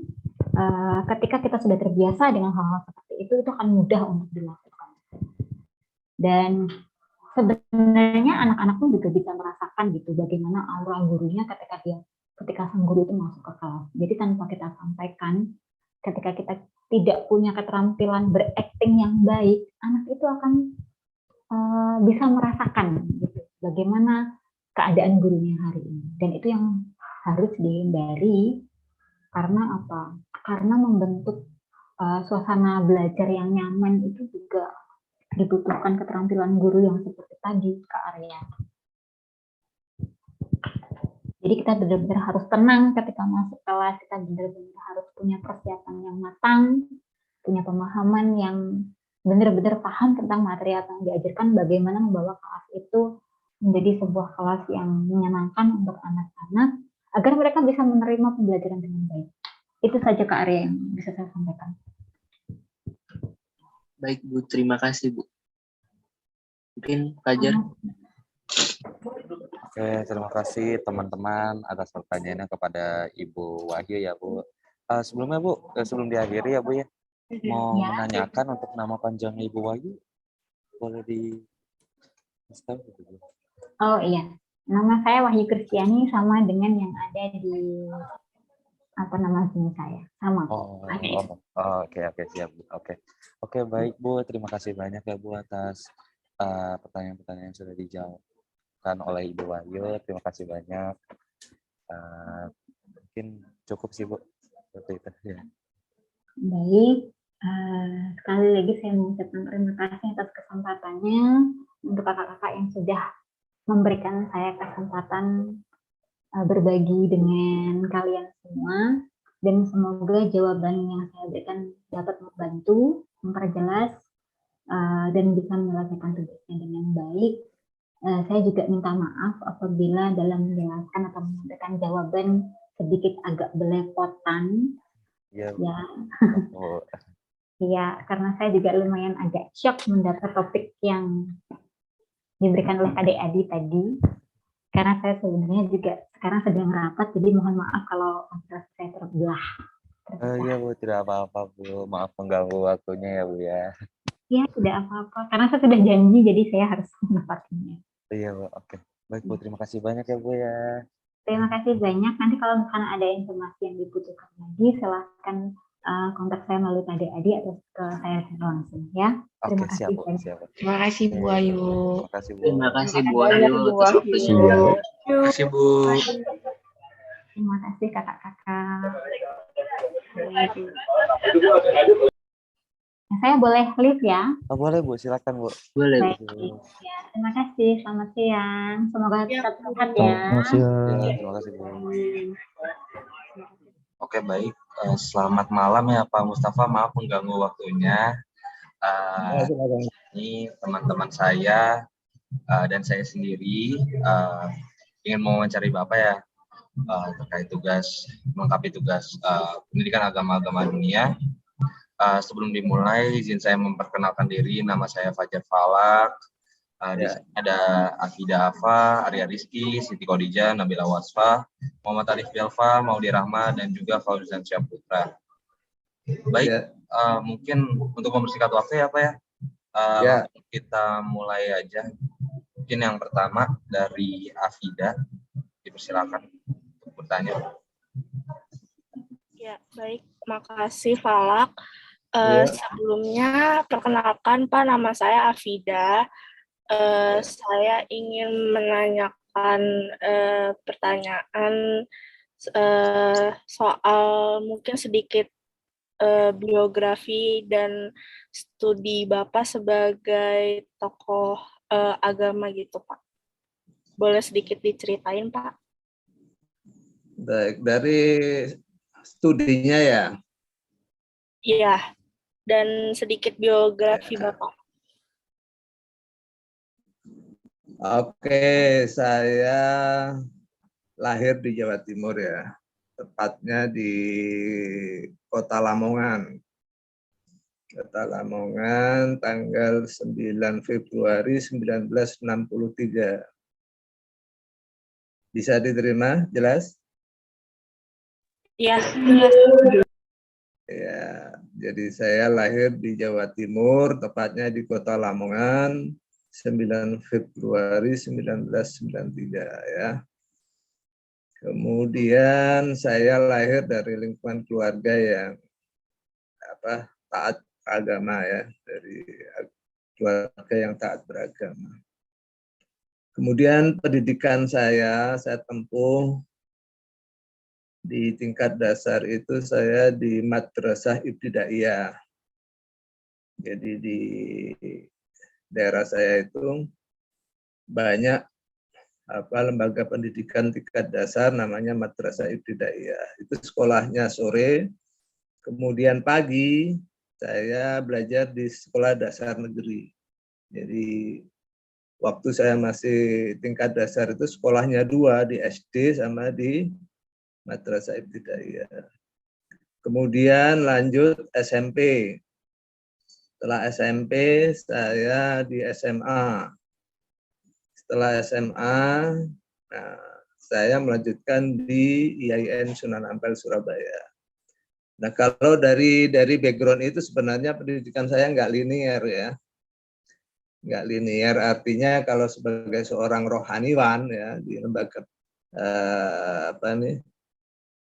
ketika kita sudah terbiasa dengan hal-hal seperti itu akan mudah untuk dilakukan. Dan sebenarnya anak-anak pun juga bisa merasakan gitu bagaimana aura gurunya ketika sang guru itu masuk ke kelas. Jadi tanpa kita sampaikan, ketika kita tidak punya keterampilan berakting yang baik, anak itu akan bisa merasakan gitu bagaimana keadaan gurunya hari ini. Dan itu yang harus dihindari. Karena apa? Karena membentuk suasana belajar yang nyaman itu juga dibutuhkan keterampilan guru yang seperti tadi, Kak Arya. Jadi kita benar-benar harus tenang ketika masuk kelas, kita benar-benar harus punya persiapan yang matang, punya pemahaman yang benar-benar paham tentang materi apa yang diajarkan, bagaimana membawa kelas itu menjadi sebuah kelas yang menyenangkan untuk anak-anak, agar mereka bisa menerima pembelajaran dengan baik. Itu saja Kak Arya yang bisa saya sampaikan. Baik Bu, terima kasih Bu. Mungkin Fajar. Oke, terima kasih teman-teman atas pertanyaannya kepada Ibu Wahyu ya Bu. Sebelumnya Bu, sebelum diakhiri ya Bu ya, mau menanyakan untuk nama panjang Ibu Wahyu, boleh di-kasih tahu Bu? Oh iya, nama saya Wahyu Kristiani sama dengan yang ada di nama Zoom saya, sama. Oke, siap Bu. Oke, baik Bu, terima kasih banyak ya Bu atas pertanyaan-pertanyaan yang sudah dijawabkan oleh Ibu Wahyu. Terima kasih banyak. Mungkin cukup sih Bu, seperti itu ya. Baik, sekali lagi saya mengucapkan terima kasih atas kesempatannya untuk kakak-kakak yang sudah memberikan saya kesempatan berbagi dengan kalian semua, dan semoga jawaban yang saya berikan dapat membantu, memperjelas, dan bisa menyelesaikan tugasnya dengan baik. Saya juga minta maaf apabila dalam menjelaskan atau memberikan jawaban sedikit agak belepotan. Ya. Iya, karena saya juga lumayan agak shock mendapat topik yang diberikan oleh Kak Adi tadi. Karena saya sebenarnya juga sekarang sedang rapat, jadi mohon maaf kalau antara saya terbelah. Iya Bu, tidak apa-apa Bu. Maaf mengganggu waktunya ya Bu ya. Ya, tidak apa-apa. Karena saya sudah janji, jadi saya harus menepatinya. Iya Bu, oke. Baik Bu, terima kasih banyak ya Bu ya. Terima kasih banyak. Nanti kalau misalnya ada informasi yang dibutuhkan lagi, silahkan kontak saya melalui Kak Adi atau ke saya langsung ya. Terima Oke, kasih siap Bu, banyak. siap Bu. Terima kasih Bu Ayu. Terima kasih Bu. Terima kasih Bu Banyak Ayu Bu atas Wahyu. waktunya. Terima kasih Bu. Terima kasih kakak-kakak. Saya boleh live ya? Oh, boleh Bu, silakan Bu. Boleh Bu. Baik. Ya, terima kasih. Selamat siang. Semoga tetap sehat ya. Selamat siang. Ya, terima kasih Bu. Oke, baik. Selamat malam ya Pak Mustafa. Maaf mengganggu waktunya. Ini teman-teman saya dan saya sendiri ingin mewawancari Bapak ya terkait melengkapi tugas pendidikan agama dunia. Sebelum dimulai, izin saya memperkenalkan diri. Nama saya Fajar Falak. Di sini ada Afida Afa, Arya Rizky, Siti Khadijah, Nabila Wasfah, Muhammad Arif Belva, Maudi Rahma, dan juga Fauzan Syahputra. Baik, mungkin untuk mempersingkat waktu ya Pak ya. Langsung kita mulai aja. Mungkin yang pertama dari Afida, dipersilakan untuk bertanya. Ya, baik. Makasih Falak. Sebelumnya, perkenalkan Pak, nama saya Afida. Saya ingin menanyakan pertanyaan soal mungkin sedikit biografi dan studi Bapak sebagai tokoh agama gitu, Pak. Boleh sedikit diceritain, Pak? Baik, dari studinya ya? Iya, dan sedikit biografi Bapak. Oke, saya lahir di Jawa Timur ya, tepatnya di Kota Lamongan. Kota Lamongan, tanggal 9 Februari 1963. Bisa diterima, jelas? Iya, jelas. Ya, jadi saya lahir di Jawa Timur, tepatnya di Kota Lamongan, 9 Februari 1993 ya. Kemudian saya lahir dari lingkungan keluarga yang taat agama ya, dari keluarga yang taat beragama. Kemudian pendidikan saya tempuh di tingkat dasar itu saya di Madrasah Ibtidaiyah. Jadi di daerah saya itu banyak lembaga pendidikan tingkat dasar namanya Madrasah Ibtidaiyah. Itu sekolahnya sore, kemudian pagi saya belajar di sekolah dasar negeri. Jadi waktu saya masih tingkat dasar itu sekolahnya dua, di SD sama di Madrasah Ibtidaiyah. Kemudian lanjut SMP. Setelah SMP saya di SMA. Setelah SMA, saya melanjutkan di IAIN Sunan Ampel Surabaya. Nah, kalau dari background itu sebenarnya pendidikan saya nggak linear ya. Nggak linear artinya kalau sebagai seorang rohaniwan ya di lembaga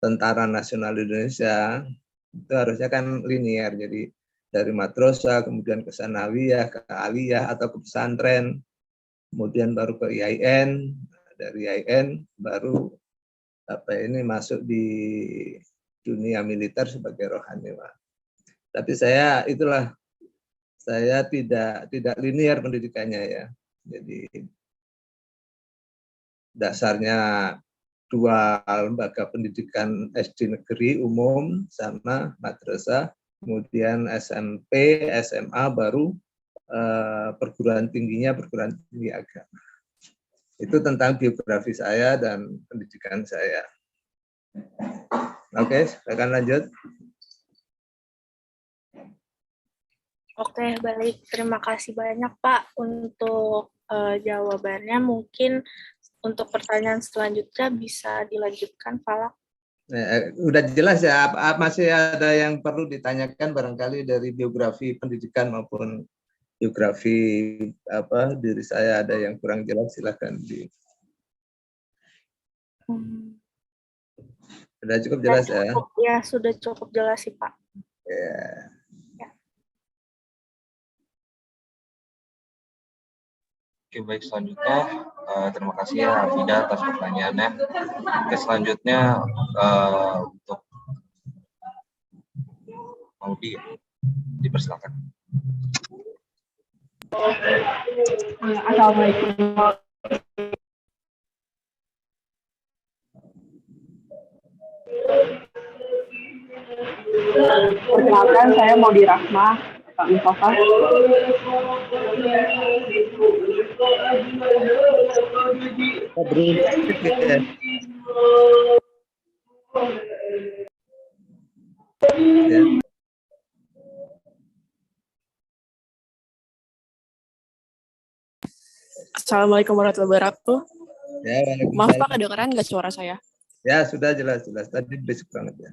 Tentara Nasional Indonesia itu harusnya kan linear. Jadi dari madrasah kemudian ke sanawiyah, ke aliyah atau ke pesantren. Kemudian baru ke IAIN, dari IAIN baru masuk di dunia militer sebagai rohaniwan. Tapi saya tidak linear pendidikannya ya. Jadi dasarnya dua lembaga pendidikan SD negeri umum sama madrasah, kemudian SMP, SMA baru perguruan tinggi agama. Itu tentang biografi saya dan pendidikan saya. Oke, saya akan lanjut. Oke, baik. Terima kasih banyak, Pak, untuk jawabannya. Mungkin untuk pertanyaan selanjutnya bisa dilanjutkan, Pak. Udah jelas ya, masih ada yang perlu ditanyakan barangkali dari biografi pendidikan maupun biografi diri saya ada yang kurang jelas, silakan Sudah cukup jelas ya? Ya, sudah cukup jelas sih, Pak. Ya. Oke, baik, selanjutnya terima kasih ya Afida atas pertanyaannya. Oke, selanjutnya untuk Maudi, dipersilakan. Assalamualaikum. Perkenalkan, saya Maudi Rahma, Pak Mustafa. Assalamualaikum warahmatullahi wabarakatuh. Ya, maaf Pak, kedengeran nggak suara saya? Ya, sudah jelas. Tadi basic banget ya.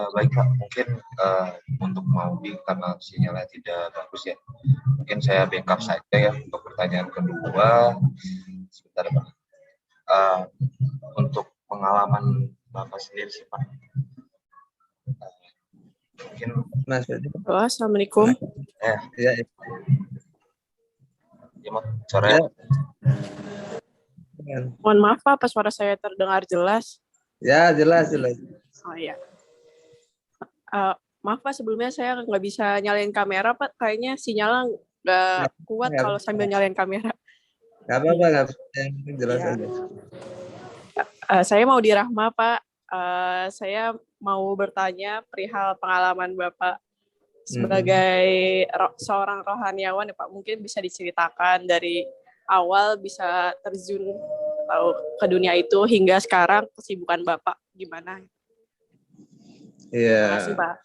Baik Pak, mungkin untuk Maudi karena sinyalnya tidak bagus ya, mungkin saya backup saja ya untuk pertanyaan kedua. Sebentar Pak. Untuk pengalaman Bapak sendiri sih Pak. Mungkin Mas. Halo, Assalamualaikum. Ya. Suara. Mohon maaf Pak, apa suara saya terdengar jelas? Ya, jelas. Oh iya. Maaf Pak, sebelumnya saya nggak bisa nyalain kamera Pak, kayaknya sinyalnya nggak kuat kalau sambil nyalain kamera. Nggak apa-apa, yang penting jelas aja. Saya Maudi Rahma Pak, saya mau bertanya perihal pengalaman Bapak sebagai seorang rohaniawan ya Pak, mungkin bisa diceritakan dari awal bisa terjun atau ke dunia itu hingga sekarang kesibukan Bapak gimana? Iya. Terima kasih Pak.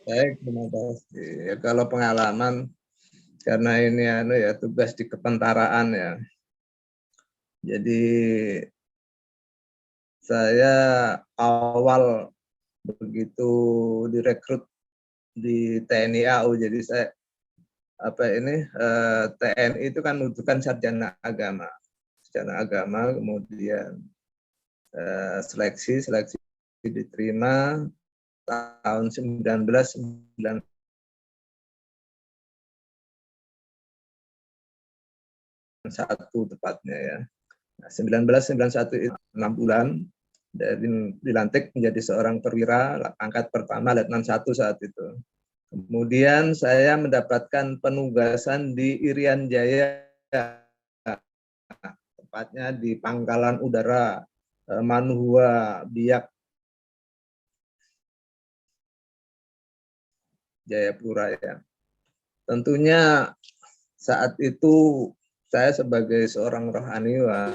Baik, terima kasih. Ya, kalau pengalaman karena ini tugas di kepentaraan ya. Jadi saya awal begitu direkrut di TNI AU, jadi saya TNI itu kan membutuhkan sarjana agama, kemudian seleksi diterima tahun 1991 tepatnya ya. Nah, 1991 itu 6 bulan dari dilantik menjadi seorang perwira pangkat pertama Letnan 1 saat itu. Kemudian saya mendapatkan penugasan di Irian Jaya, tepatnya di Pangkalan Udara Manuhua Biak, Jayapura ya. Tentunya saat itu saya sebagai seorang rohaniawan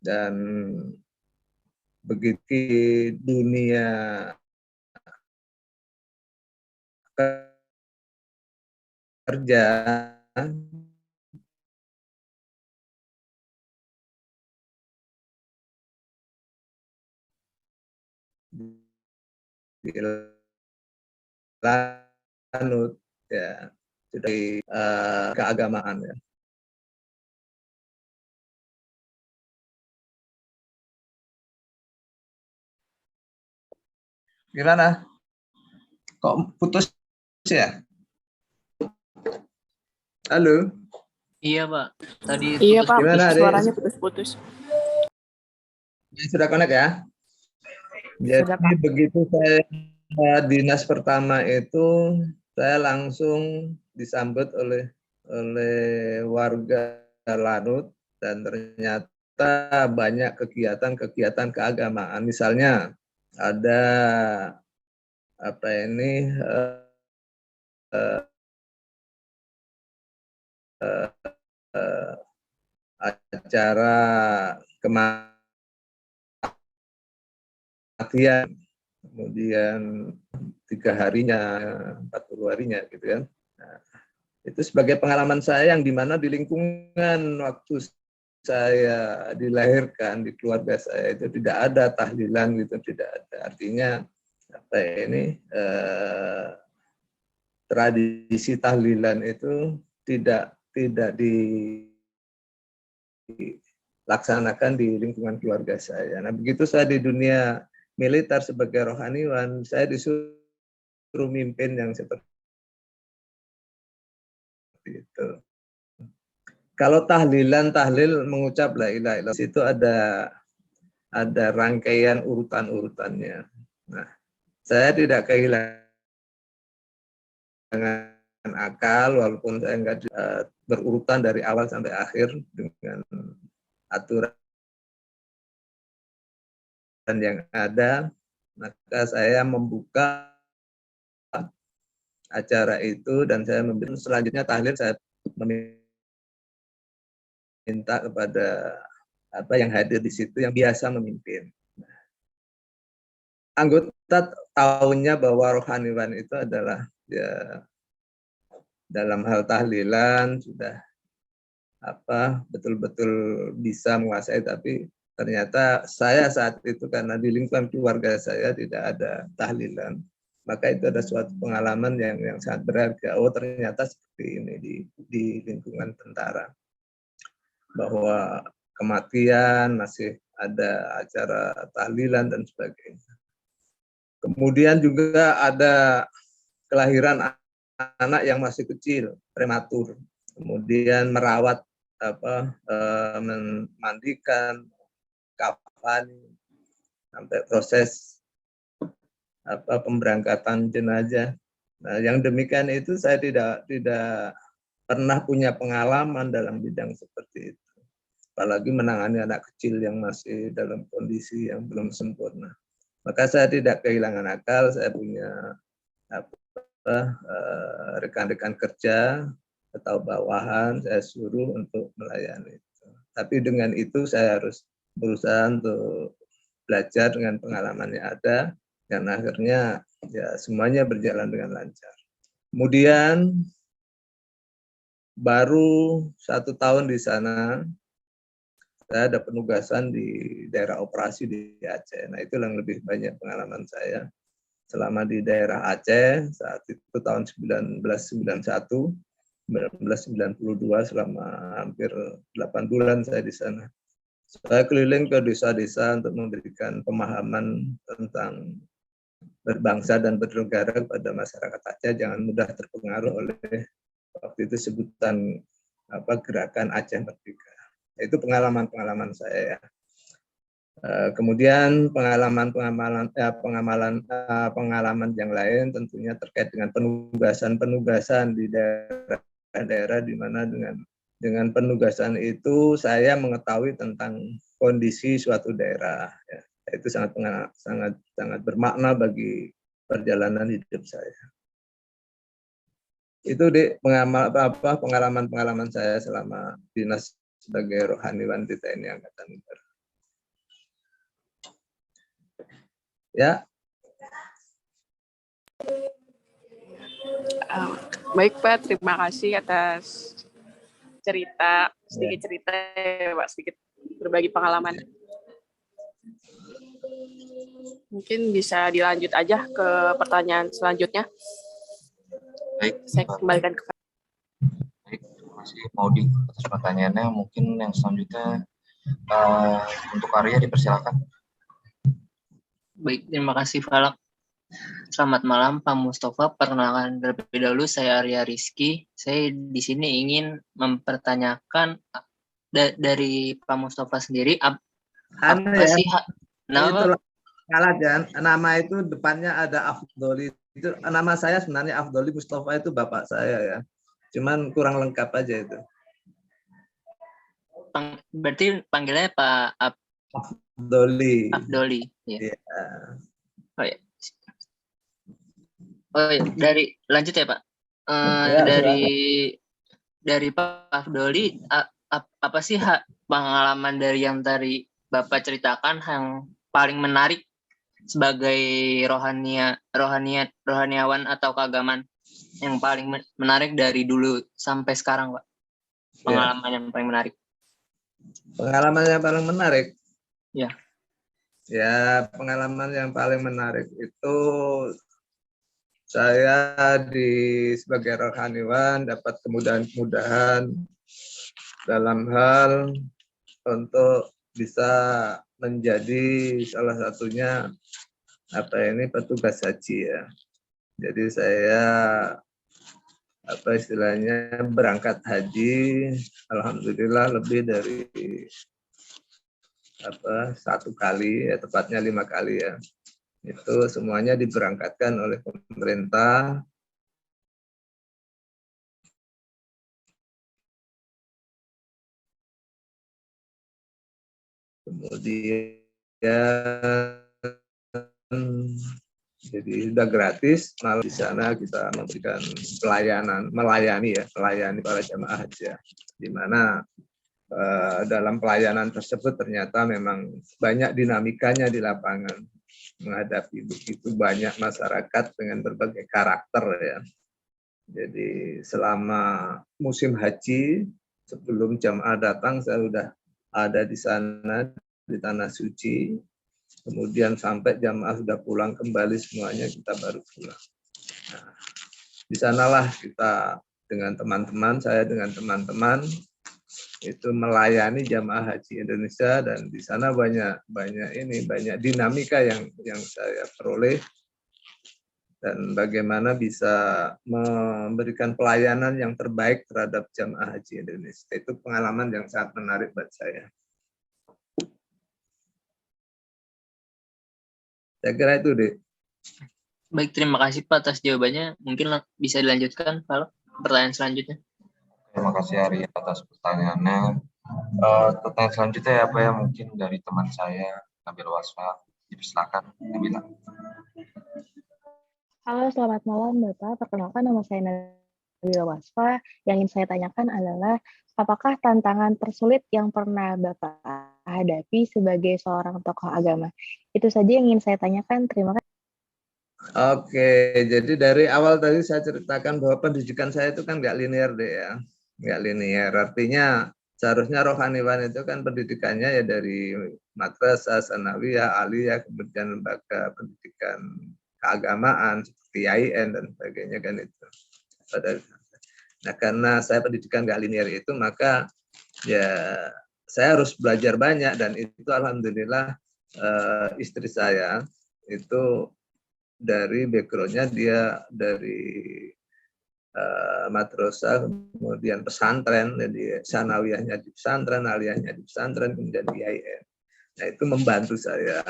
dan begitu dunia kerja dilanut ya dari keagamaan ya. Gimana? Kok putus ya? Halo? Iya Pak, tadi Iya Pak, gimana, suaranya putus-putus. Sudah connect ya? Jadi begitu saya dinas pertama itu, saya langsung disambut oleh warga Lanut dan ternyata banyak kegiatan-kegiatan keagamaan. Misalnya ada apa ini acara kematian, kemudian 3 harinya, 40 harinya gitu kan. Nah, itu sebagai pengalaman saya yang dimana di lingkungan waktu saya dilahirkan, di keluarga saya itu tidak ada tahlilan gitu, tidak ada. Artinya apa ini tradisi tahlilan itu tidak dilaksanakan di lingkungan keluarga saya. Nah, begitu saya di dunia militer sebagai rohaniwan, saya disuruh mimpin yang seperti itu. Kalau tahlil mengucap la ilaha illallah itu ada rangkaian urutan-urutannya. Nah, saya tidak kehilangan akal walaupun saya enggak berurutan dari awal sampai akhir dengan aturan yang ada, maka saya membuka acara itu dan saya memberi selanjutnya tahlil, saya minta kepada yang hadir di situ yang biasa memimpin. Anggota tahunya bahwa rohaniwan itu adalah ya dalam hal tahlilan sudah betul-betul bisa menguasai, tapi ternyata saya saat itu karena di lingkungan keluarga saya tidak ada tahlilan, maka itu ada suatu pengalaman yang sangat berharga. Oh, ternyata seperti ini di lingkungan tentara, bahwa kematian masih ada acara tahlilan dan sebagainya. Kemudian juga ada kelahiran anak yang masih kecil, prematur. Kemudian merawat memandikan, kafan, sampai proses pemberangkatan jenazah. Nah, yang demikian itu saya tidak pernah punya pengalaman dalam bidang seperti itu. Apalagi menangani anak kecil yang masih dalam kondisi yang belum sempurna. Maka saya tidak kehilangan akal, saya punya rekan-rekan kerja atau bawahan, saya suruh untuk melayani itu. Tapi dengan itu saya harus berusaha untuk belajar dengan pengalaman yang ada, dan akhirnya ya semuanya berjalan dengan lancar. Kemudian baru 1 tahun di sana, saya ada penugasan di daerah operasi di Aceh. Nah, itu yang lebih banyak pengalaman saya selama di daerah Aceh saat itu tahun 1991, 1992, selama hampir 8 bulan saya di sana. Saya keliling ke desa-desa untuk memberikan pemahaman tentang berbangsa dan bernegara kepada masyarakat Aceh, jangan mudah terpengaruh oleh waktu itu sebutan gerakan Aceh Merdeka. Itu pengalaman saya ya. Kemudian pengalaman yang lain tentunya terkait dengan penugasan di daerah di mana dengan penugasan itu saya mengetahui tentang kondisi suatu daerah. Ya. Itu sangat bermakna bagi perjalanan hidup saya. Itu pengalaman saya selama dinas sebagai rohaniwan di TNI Angkatan Udara. Ya. Baik Pak, terima kasih atas sedikit cerita ya Pak, sedikit berbagi pengalaman. Mungkin bisa dilanjut aja ke pertanyaan selanjutnya. Baik, saya kembalikan ke Pak. Baik, terima kasih Maudi atas pertanyaannya. Mungkin yang selanjutnya untuk Arya dipersilakan. Baik, terima kasih Falak. Selamat malam Pak Mustafa. Perkenalkan terlebih dahulu, saya Arya Rizky. Saya di sini ingin mempertanyakan dari Pak Mustafa sendiri apa sih nama? Nama itu depannya ada Afdoli. Itu nama saya sebenarnya Afdoli Mustafa, itu bapak saya ya. Cuman kurang lengkap aja itu. berarti panggilnya Pak Doli. Abdoli. Ya. Ya. Oh ya. Oh ya, lanjut ya Pak. Ya, Dari Pak Abdoli, apa sih pengalaman dari yang tadi Bapak ceritakan yang paling menarik sebagai rohaniawan atau keagamaan yang paling menarik dari dulu sampai sekarang, Pak? Pengalaman yang paling menarik. Pengalaman yang paling menarik? Ya. Ya, pengalaman yang paling menarik itu saya sebagai rohaniawan dapat kemudahan-kemudahan dalam hal untuk bisa menjadi salah satunya petugas haji ya. Jadi saya istilahnya berangkat haji, alhamdulillah lebih dari 1 kali ya, tepatnya 5 kali ya. Itu semuanya diberangkatkan oleh pemerintah. Kemudian jadi sudah gratis, malah di sana kita memberikan melayani para jamaah haji, di mana dalam pelayanan tersebut ternyata memang banyak dinamikanya di lapangan, menghadapi begitu banyak masyarakat dengan berbagai karakter ya. Jadi selama musim haji, sebelum jamaah datang saya sudah ada di sana di tanah suci. Kemudian sampai jamaah sudah pulang kembali semuanya, kita baru pulang. Nah, di sanalah kita dengan teman-teman, saya dengan teman-teman itu melayani jamaah haji Indonesia, dan di sana banyak dinamika yang saya peroleh, dan bagaimana bisa memberikan pelayanan yang terbaik terhadap jamaah haji Indonesia. Itu pengalaman yang sangat menarik buat saya. Saya kira itu deh. Baik, terima kasih Pak atas jawabannya. Mungkin bisa dilanjutkan Pak, pertanyaan selanjutnya. Terima kasih Ari atas pertanyaannya. Pertanyaan selanjutnya apa ya, mungkin dari teman saya Nabila Wasfa. Dipersilakan Nabila. Halo, selamat malam Bapak. Perkenalkan, nama saya Nabila Wasfa. Yang ingin saya tanyakan adalah, apakah tantangan tersulit yang pernah Bapak hadapi sebagai seorang tokoh agama? Itu saja yang ingin saya tanyakan. Terima kasih. Oke, jadi dari awal tadi saya ceritakan bahwa pendidikan saya itu kan nggak linear deh ya. Nggak linear, artinya seharusnya rohaniawan itu kan pendidikannya ya dari madrasah, sanawiyah, aliyah, kemudian lembaga pendidikan keagamaan seperti IAIN dan sebagainya kan itu. Nah, karena saya pendidikan nggak linear itu, maka ya saya harus belajar banyak, dan itu alhamdulillah istri saya itu dari backgroundnya dia dari madrasah, kemudian pesantren, jadi sanawiyahnya di pesantren, aliyahnya di pesantren, kemudian di IAIN. Nah, itu membantu saya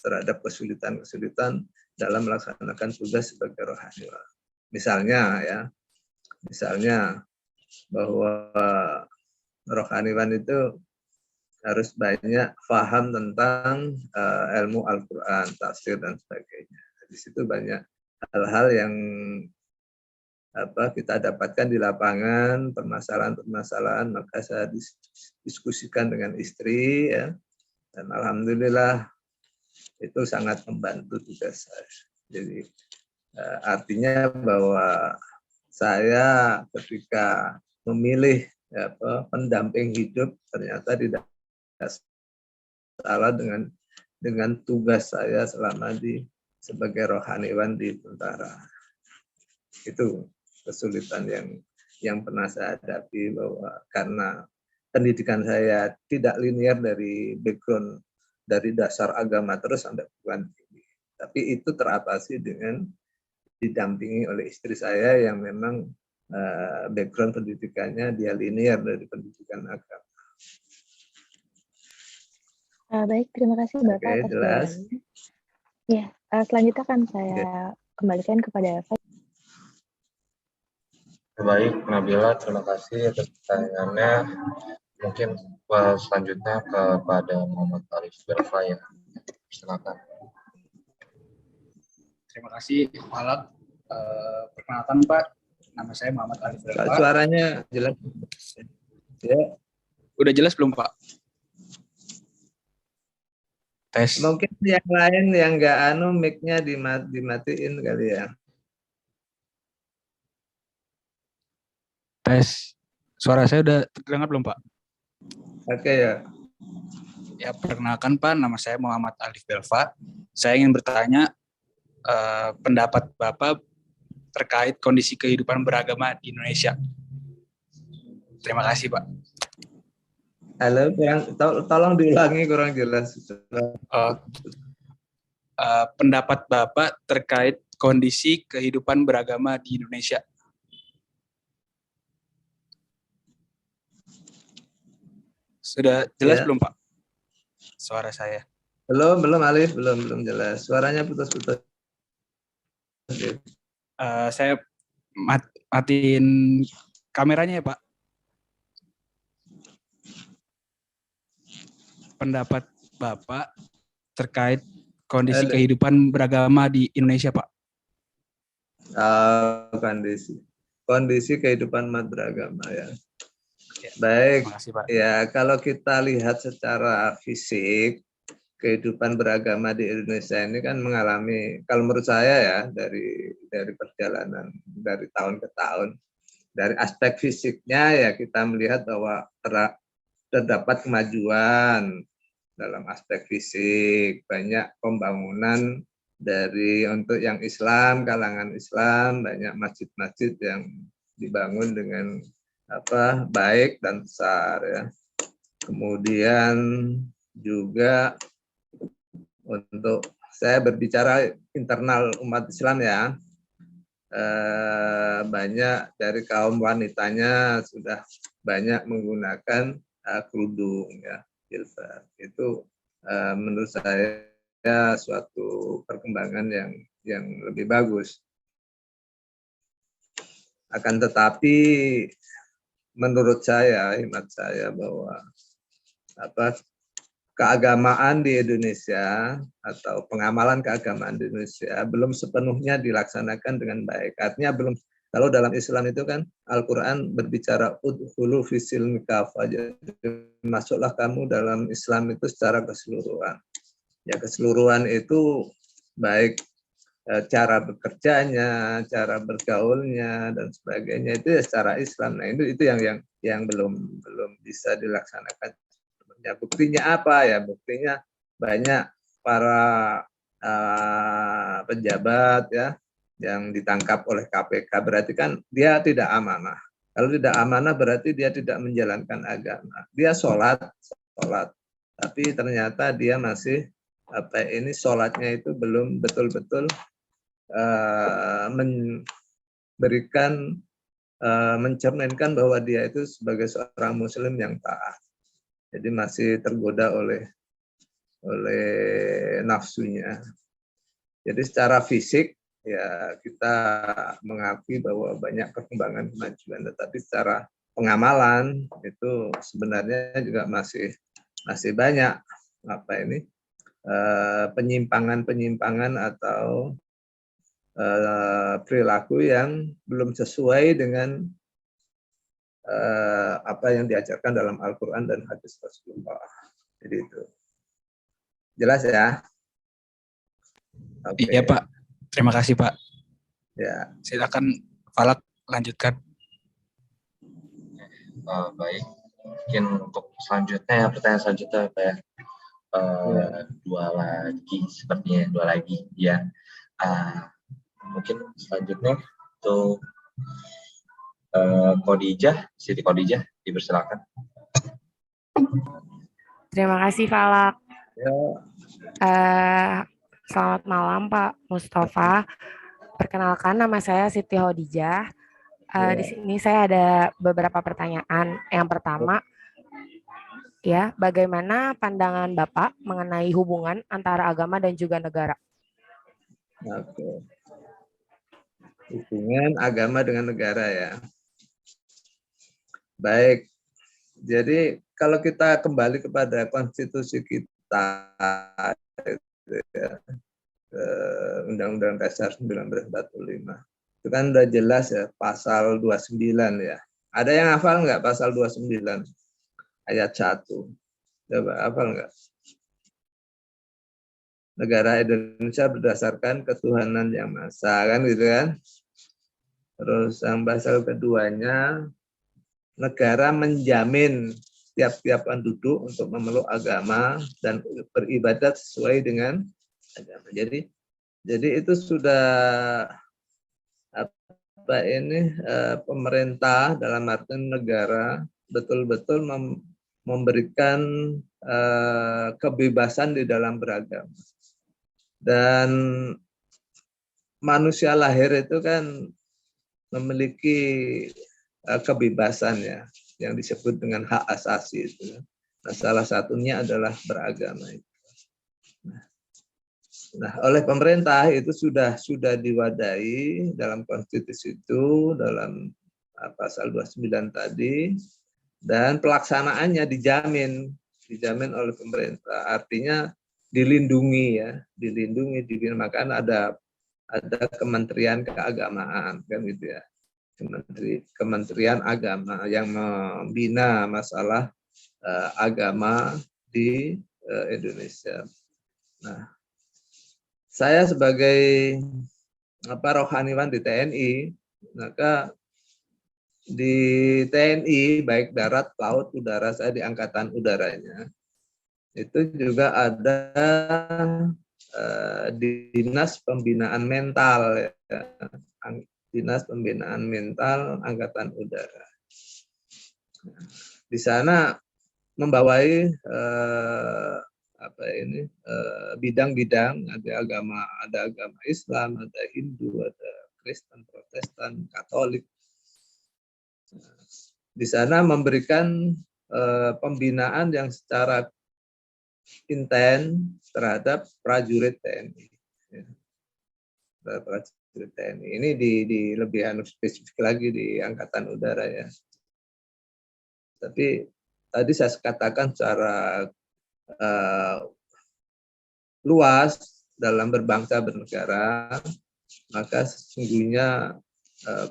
terhadap kesulitan-kesulitan dalam melaksanakan tugas sebagai rohaniawan. Misalnya bahwa rohaniawan itu harus banyak paham tentang ilmu Al-Quran, tafsir dan sebagainya. Di situ banyak hal-hal yang kita dapatkan di lapangan, permasalahan-permasalahan, maka saya diskusikan dengan istri ya, dan alhamdulillah itu sangat membantu tugas saya. Jadi artinya bahwa saya ketika memilih pendamping hidup ternyata tidak salah dengan tugas saya selama sebagai rohaniawan di tentara. Itu kesulitan yang pernah saya hadapi, bahwa karena pendidikan saya tidak linear dari background, dari dasar agama terus sampai perguruan tinggi. Tapi itu teratasi dengan didampingi oleh istri saya yang memang background pendidikannya dia linear dari pendidikan agama. Baik, terima kasih Bapak atas jawabannya. Ya, selanjutnya akan saya kembalikan kepada Bapak. Baik, Nabila, terima kasih atas pertanyaannya. Mungkin selanjutnya kepada Muhammad Arif Belva ya. Silakan. Terima kasih, Falak. Perkenalkan Pak, nama saya Muhammad Arif Pak, Belva. suaranya jelas. Ya, Udah jelas belum Pak? Tes. mungkin yang lain yang nggak mic-nya dimatiin kali ya. Tes. Suara saya udah terdengar belum Pak? Oke ya. Ya, perkenalkan Pak, nama saya Muhammad Arif Belva. Saya ingin bertanya pendapat Bapak terkait kondisi kehidupan beragama di Indonesia. Terima kasih Pak. Halo, tolong diulangi, kurang jelas. Pendapat Bapak terkait kondisi kehidupan beragama di Indonesia. Sudah jelas belum Pak? Suara saya. Belum Alif, belum jelas. Suaranya putus-putus. Saya matiin kameranya ya Pak. Pendapat Bapak terkait kondisi kehidupan beragama di Indonesia, Pak. Kondisi kehidupan umat beragama ya. Baik. Terima kasih, Pak. Ya, kalau kita lihat secara fisik, kehidupan beragama di Indonesia ini kan mengalami, kalau menurut saya ya, dari perjalanan dari tahun ke tahun, dari aspek fisiknya ya kita melihat bahwa terdapat kemajuan dalam aspek fisik, banyak pembangunan untuk yang Islam, kalangan Islam, banyak masjid-masjid yang dibangun dengan baik dan besar ya. Kemudian juga untuk saya berbicara internal umat Islam ya, banyak dari kaum wanitanya sudah banyak menggunakan kerudung ya, jilbab. Itu menurut saya suatu perkembangan yang lebih bagus. Akan tetapi menurut saya, hemat saya bahwa keagamaan di Indonesia atau pengamalan keagamaan di Indonesia belum sepenuhnya dilaksanakan dengan baik. Artinya belum. Kalau dalam Islam itu kan Al-Quran berbicara udhulu fisil mikafah, jadi masuklah kamu dalam Islam itu secara keseluruhan. Ya, keseluruhan itu baik cara bekerjanya, cara bergaulnya dan sebagainya itu ya secara Islam. Nah, itu yang belum bisa dilaksanakan. Ya, buktinya apa ya? Buktinya banyak para pejabat ya yang ditangkap oleh KPK, berarti kan dia tidak amanah. Kalau tidak amanah berarti dia tidak menjalankan agama. Dia sholat, tapi ternyata dia masih sholatnya itu belum betul-betul memberikan mencerminkan bahwa dia itu sebagai seorang Muslim yang taat. Jadi masih tergoda oleh nafsunya. Jadi secara fisik ya kita mengakui bahwa banyak perkembangan kemajuan, tetapi secara pengamalan itu sebenarnya juga masih banyak penyimpangan atau perilaku yang belum sesuai dengan apa yang diajarkan dalam Al-Quran dan hadis Rasulullah. Jadi itu jelas ya. Okay. Iya Pak, terima kasih Pak. Ya. Silakan Falak lanjutkan. Baik, mungkin untuk selanjutnya pertanyaan selanjutnya Pak ya. Dua lagi ya. Mungkin selanjutnya untuk Siti Khadijah, dipersilakan. Terima kasih Falak. Ya. Selamat malam Pak Mustafa. Perkenalkan nama saya Siti Khadijah. Di sini saya ada beberapa pertanyaan. Yang pertama, ya, bagaimana pandangan Bapak mengenai hubungan antara agama dan juga negara? Oke. Hubungan agama dengan negara ya. Baik, Jadi kalau kita kembali kepada konstitusi kita, ya, Undang-Undang Dasar 1945, itu kan udah jelas ya, pasal 29 ya. Ada yang hafal nggak pasal 29 ayat 1? Coba hafal nggak? Negara Indonesia berdasarkan ketuhanan yang Maha Esa, kan gitu kan? Terus yang pasal keduanya, negara menjamin tiap-tiap penduduk untuk memeluk agama dan beribadat sesuai dengan agama. Jadi itu sudah apa ini pemerintah dalam arti negara betul-betul memberikan kebebasan di dalam beragama. Dan manusia lahir itu kan memiliki kebebasan ya, yang disebut dengan hak asasi itu. Nah, salah satunya adalah beragama. Nah, oleh pemerintah itu sudah diwadahi dalam konstitusi itu, dalam pasal 29 tadi, dan pelaksanaannya dijamin oleh pemerintah. Artinya dilindungi ya, dilindungi, makanya ada Kementerian Keagamaan kan gitu ya. Kementerian Agama yang membina masalah agama di Indonesia. Nah, saya sebagai rohaniwan di TNI, maka di TNI baik darat, laut, udara, saya di Angkatan Udaranya, itu juga ada Dinas Pembinaan Mental ya. Dinas Pembinaan Mental Angkatan Udara. Di sana membawai bidang-bidang, ada agama Islam, ada Hindu, ada Kristen, Protestan, Katolik. Di sana memberikan pembinaan yang secara intens terhadap prajurit TNI. Prajurit TNI ini di lebih spesifik lagi di Angkatan Udara ya. Tapi tadi saya katakan secara luas dalam berbangsa bernegara, maka sesungguhnya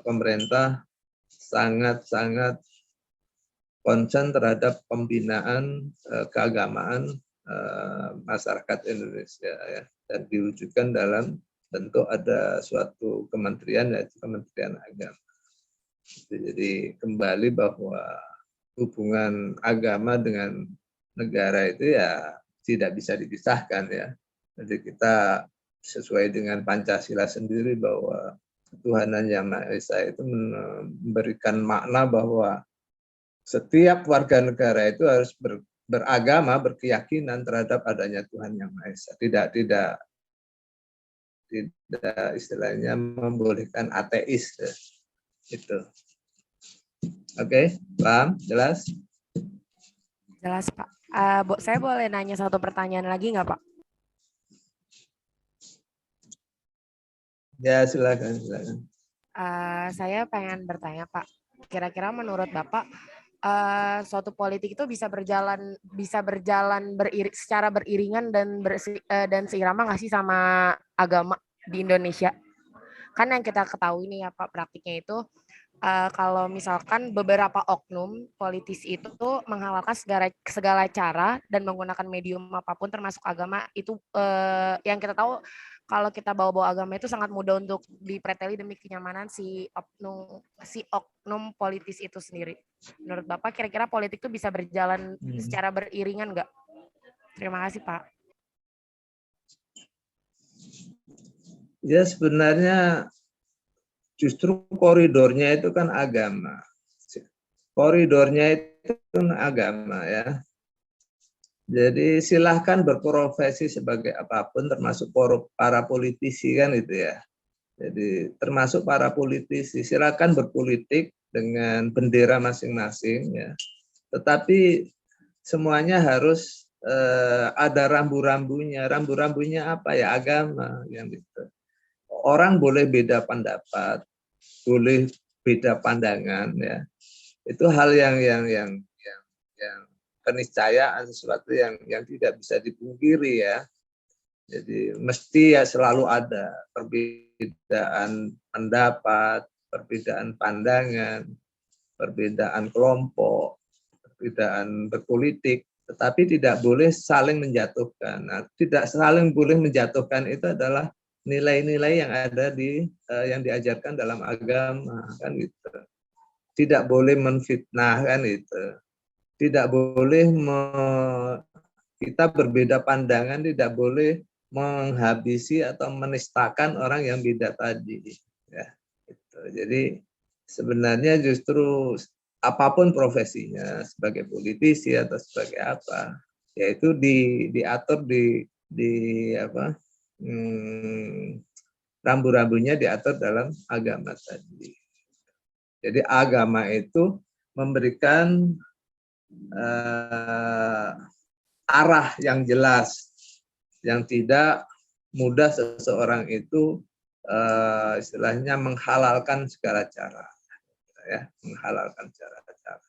pemerintah sangat-sangat konsen terhadap pembinaan keagamaan masyarakat Indonesia ya, dan diwujudkan dalam bentuk ada suatu kementerian, yaitu Kementerian Agama. Jadi kembali bahwa hubungan agama dengan negara itu ya tidak bisa dipisahkan ya. Jadi kita sesuai dengan Pancasila sendiri bahwa ketuhanan yang Maha Esa itu memberikan makna bahwa setiap warga negara itu harus beragama, berkeyakinan terhadap adanya Tuhan yang Maha Esa. Tidak istilahnya membolehkan ateis. Itu. Oke, paham? Jelas? Jelas, Pak. Saya boleh nanya satu pertanyaan lagi nggak, Pak? Ya, silakan. Saya pengen bertanya, Pak. Kira-kira menurut Bapak, suatu politik itu bisa berjalan secara beriringan dan seirama nggak sih sama agama di Indonesia? Kan yang kita ketahui nih ya Pak, praktiknya itu kalau misalkan beberapa oknum politisi itu tuh menghalalkan segala cara dan menggunakan medium apapun termasuk agama itu yang kita tahu kalau kita bawa-bawa agama itu sangat mudah untuk dipreteli demi kenyamanan si oknum politis itu sendiri. Menurut Bapak kira-kira politik itu bisa berjalan secara beriringan nggak? Terima kasih Pak. Ya sebenarnya justru koridornya itu kan agama. Koridornya itu kan agama ya. Jadi silahkan berprofesi sebagai apapun termasuk para politisi kan itu ya. Jadi termasuk para politisi silakan berpolitik dengan bendera masing-masing ya. Tetapi semuanya harus ada rambu-rambunya. Rambu-rambunya apa ya? Agama yang gitu. Orang boleh beda pendapat, boleh beda pandangan ya. Itu hal yang keniscayaan, sesuatu yang tidak bisa dipungkiri ya. Jadi mesti ya selalu ada perbedaan pendapat, perbedaan pandangan, perbedaan kelompok, perbedaan berpolitik, tetapi tidak boleh saling menjatuhkan. Nah, tidak saling boleh menjatuhkan itu adalah nilai-nilai yang ada yang diajarkan dalam agama kan gitu. Tidak boleh menfitnah kan itu. Tidak boleh kita berbeda pandangan, tidak boleh menghabisi atau menistakan orang yang beda tadi. Ya, gitu. Jadi sebenarnya justru apapun profesinya, sebagai politisi atau sebagai apa, yaitu diatur di apa rambu-rambunya diatur dalam agama tadi. Jadi agama itu memberikan arah yang jelas, yang tidak mudah seseorang itu istilahnya menghalalkan segala cara, ya, menghalalkan cara-cara.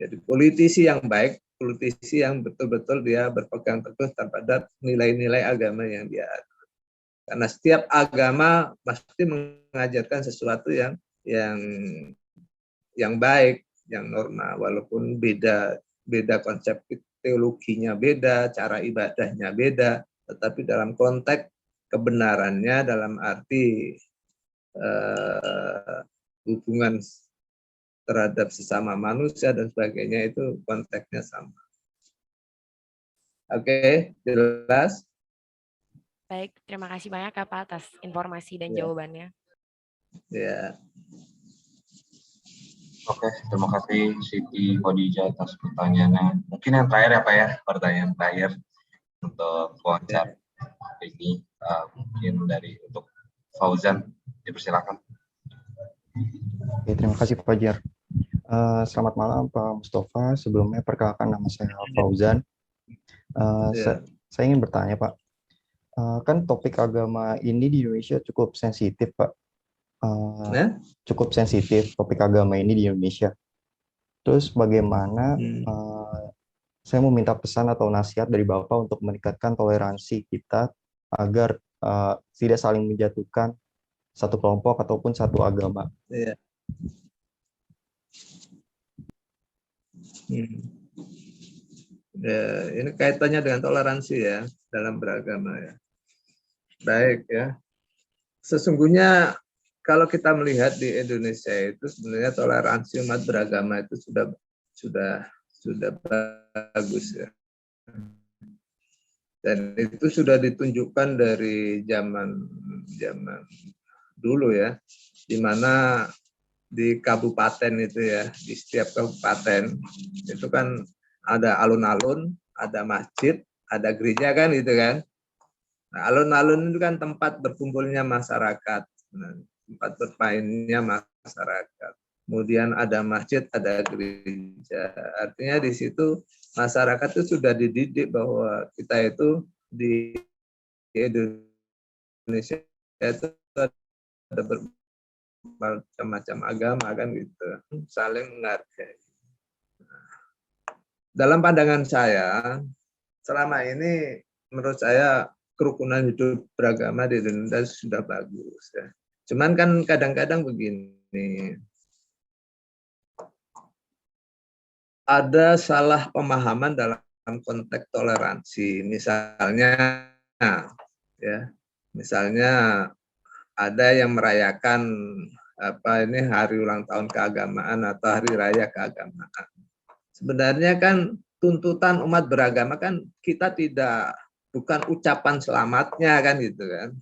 Jadi politisi yang baik, politisi yang betul-betul dia berpegang teguh terhadap nilai-nilai agama yang dia ada. Karena setiap agama pasti mengajarkan sesuatu yang baik, yang normal, walaupun beda konsep teologinya beda, cara ibadahnya beda, tetapi dalam konteks kebenarannya dalam arti hubungan terhadap sesama manusia dan sebagainya itu konteksnya sama. Oke, jelas? Baik, terima kasih banyak Pak atas informasi dan jawabannya. Ya. Oke, terima kasih Siti Khadijah atas pertanyaannya. Mungkin yang terakhir ya Pak ya, pertanyaan terakhir untuk wawancara ini mungkin untuk Fauzan, dipersilakan. Oke, terima kasih Pak Jar. Selamat malam Pak Mustafa. Sebelumnya perkenalkan nama saya Fauzan. Saya ingin bertanya Pak, kan topik agama ini di Indonesia cukup sensitif Pak. Cukup sensitif topik agama ini di Indonesia. Terus bagaimana saya mau minta pesan atau nasihat dari Bapak untuk meningkatkan toleransi kita agar tidak saling menjatuhkan satu kelompok ataupun satu agama. Iya. Ya, ini kaitannya dengan toleransi ya dalam beragama ya. Baik ya. Sesungguhnya kalau kita melihat di Indonesia itu sebenarnya toleransi umat beragama itu sudah bagus ya. Dan itu sudah ditunjukkan dari zaman dulu ya, di mana di kabupaten itu ya, di setiap kabupaten itu kan ada alun-alun, ada masjid, ada gereja kan gitu kan. Nah, alun-alun itu kan tempat berkumpulnya masyarakat, tempat bermainnya masyarakat. Kemudian ada masjid, ada gereja. Artinya di situ masyarakat itu sudah dididik bahwa kita itu di Indonesia itu ada bermacam-macam agama kan gitu, saling menghargai. Dalam pandangan saya, selama ini menurut saya kerukunan hidup beragama di Indonesia sudah bagus ya. Cuman kan kadang-kadang begini, ada salah pemahaman dalam konteks toleransi. Misalnya ya, misalnya ada yang merayakan hari ulang tahun keagamaan atau hari raya keagamaan. Sebenarnya kan tuntutan umat beragama kan kita bukan ucapan selamatnya kan gitu kan.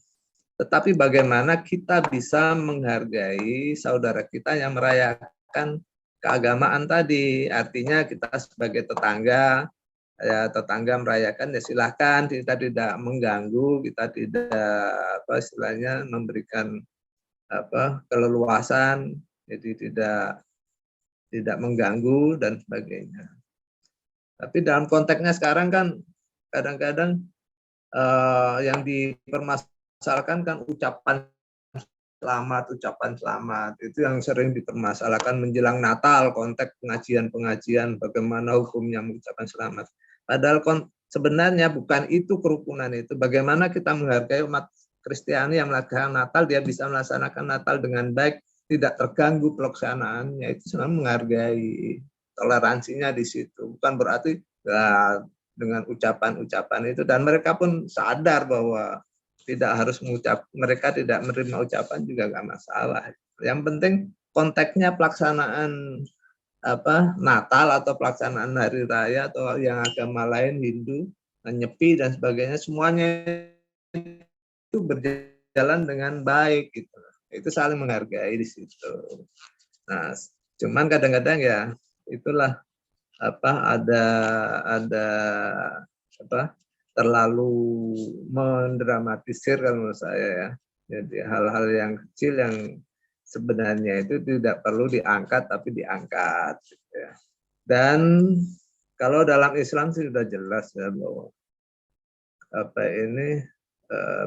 Tetapi bagaimana kita bisa menghargai saudara kita yang merayakan keagamaan tadi. Artinya kita sebagai tetangga, ya tetangga merayakan ya silahkan, kita tidak mengganggu, kita tidak istilahnya memberikan keleluasan, jadi tidak mengganggu dan sebagainya. Tapi dalam konteksnya sekarang kan kadang-kadang yang dipermasalahkan kan ucapan selamat, ucapan selamat. Itu yang sering dipermasalahkan menjelang Natal, konteks pengajian-pengajian bagaimana hukumnya mengucapkan selamat. Padahal sebenarnya bukan itu kerukunan itu. Bagaimana kita menghargai umat Kristiani yang melaksanakan Natal, dia bisa melaksanakan Natal dengan baik, tidak terganggu pelaksanaannya. Itu sebenarnya menghargai, toleransinya di situ. Bukan berarti ya, dengan ucapan-ucapan itu, dan mereka pun sadar bahwa tidak harus mereka tidak menerima ucapan juga nggak masalah. Yang penting konteksnya pelaksanaan Natal atau pelaksanaan hari raya atau yang agama lain, Hindu, Nyepi dan sebagainya, semuanya itu berjalan dengan baik gitu. Itu saling menghargai di situ. Nah, cuman kadang-kadang ya itulah ada terlalu mendramatisir kalau menurut saya ya. Jadi hal-hal yang kecil yang sebenarnya itu tidak perlu diangkat tapi diangkat. Gitu ya. Dan kalau dalam Islam sih sudah jelas ya bahwa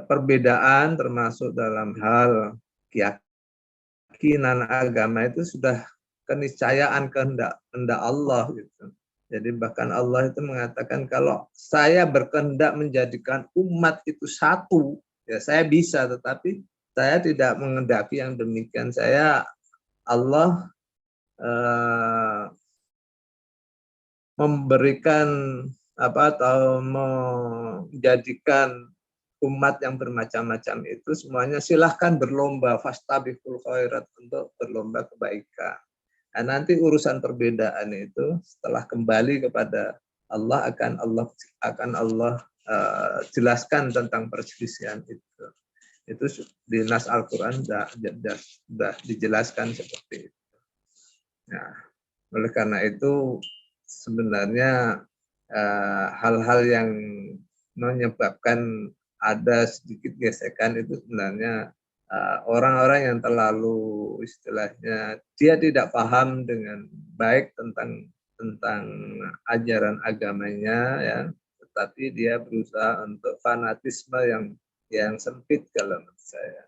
perbedaan termasuk dalam hal keyakinan agama itu sudah keniscayaan kehendak Allah gitu. Jadi bahkan Allah itu mengatakan kalau saya berkehendak menjadikan umat itu satu, ya saya bisa, tetapi saya tidak menghendaki yang demikian. Allah memberikan atau menjadikan umat yang bermacam-macam itu semuanya silahkan berlomba fastabiqul khairat, untuk berlomba kebaikan. Nah, nanti urusan perbedaan itu setelah kembali kepada Allah akan Allah jelaskan tentang perselisihan itu. Itu di nas Al-Quran sudah dijelaskan seperti itu. Nah, oleh karena itu sebenarnya hal-hal yang menyebabkan ada sedikit gesekan itu sebenarnya orang-orang yang terlalu istilahnya dia tidak paham dengan baik tentang ajaran agamanya ya, tetapi dia berusaha untuk fanatisme yang sempit kalau menurut saya.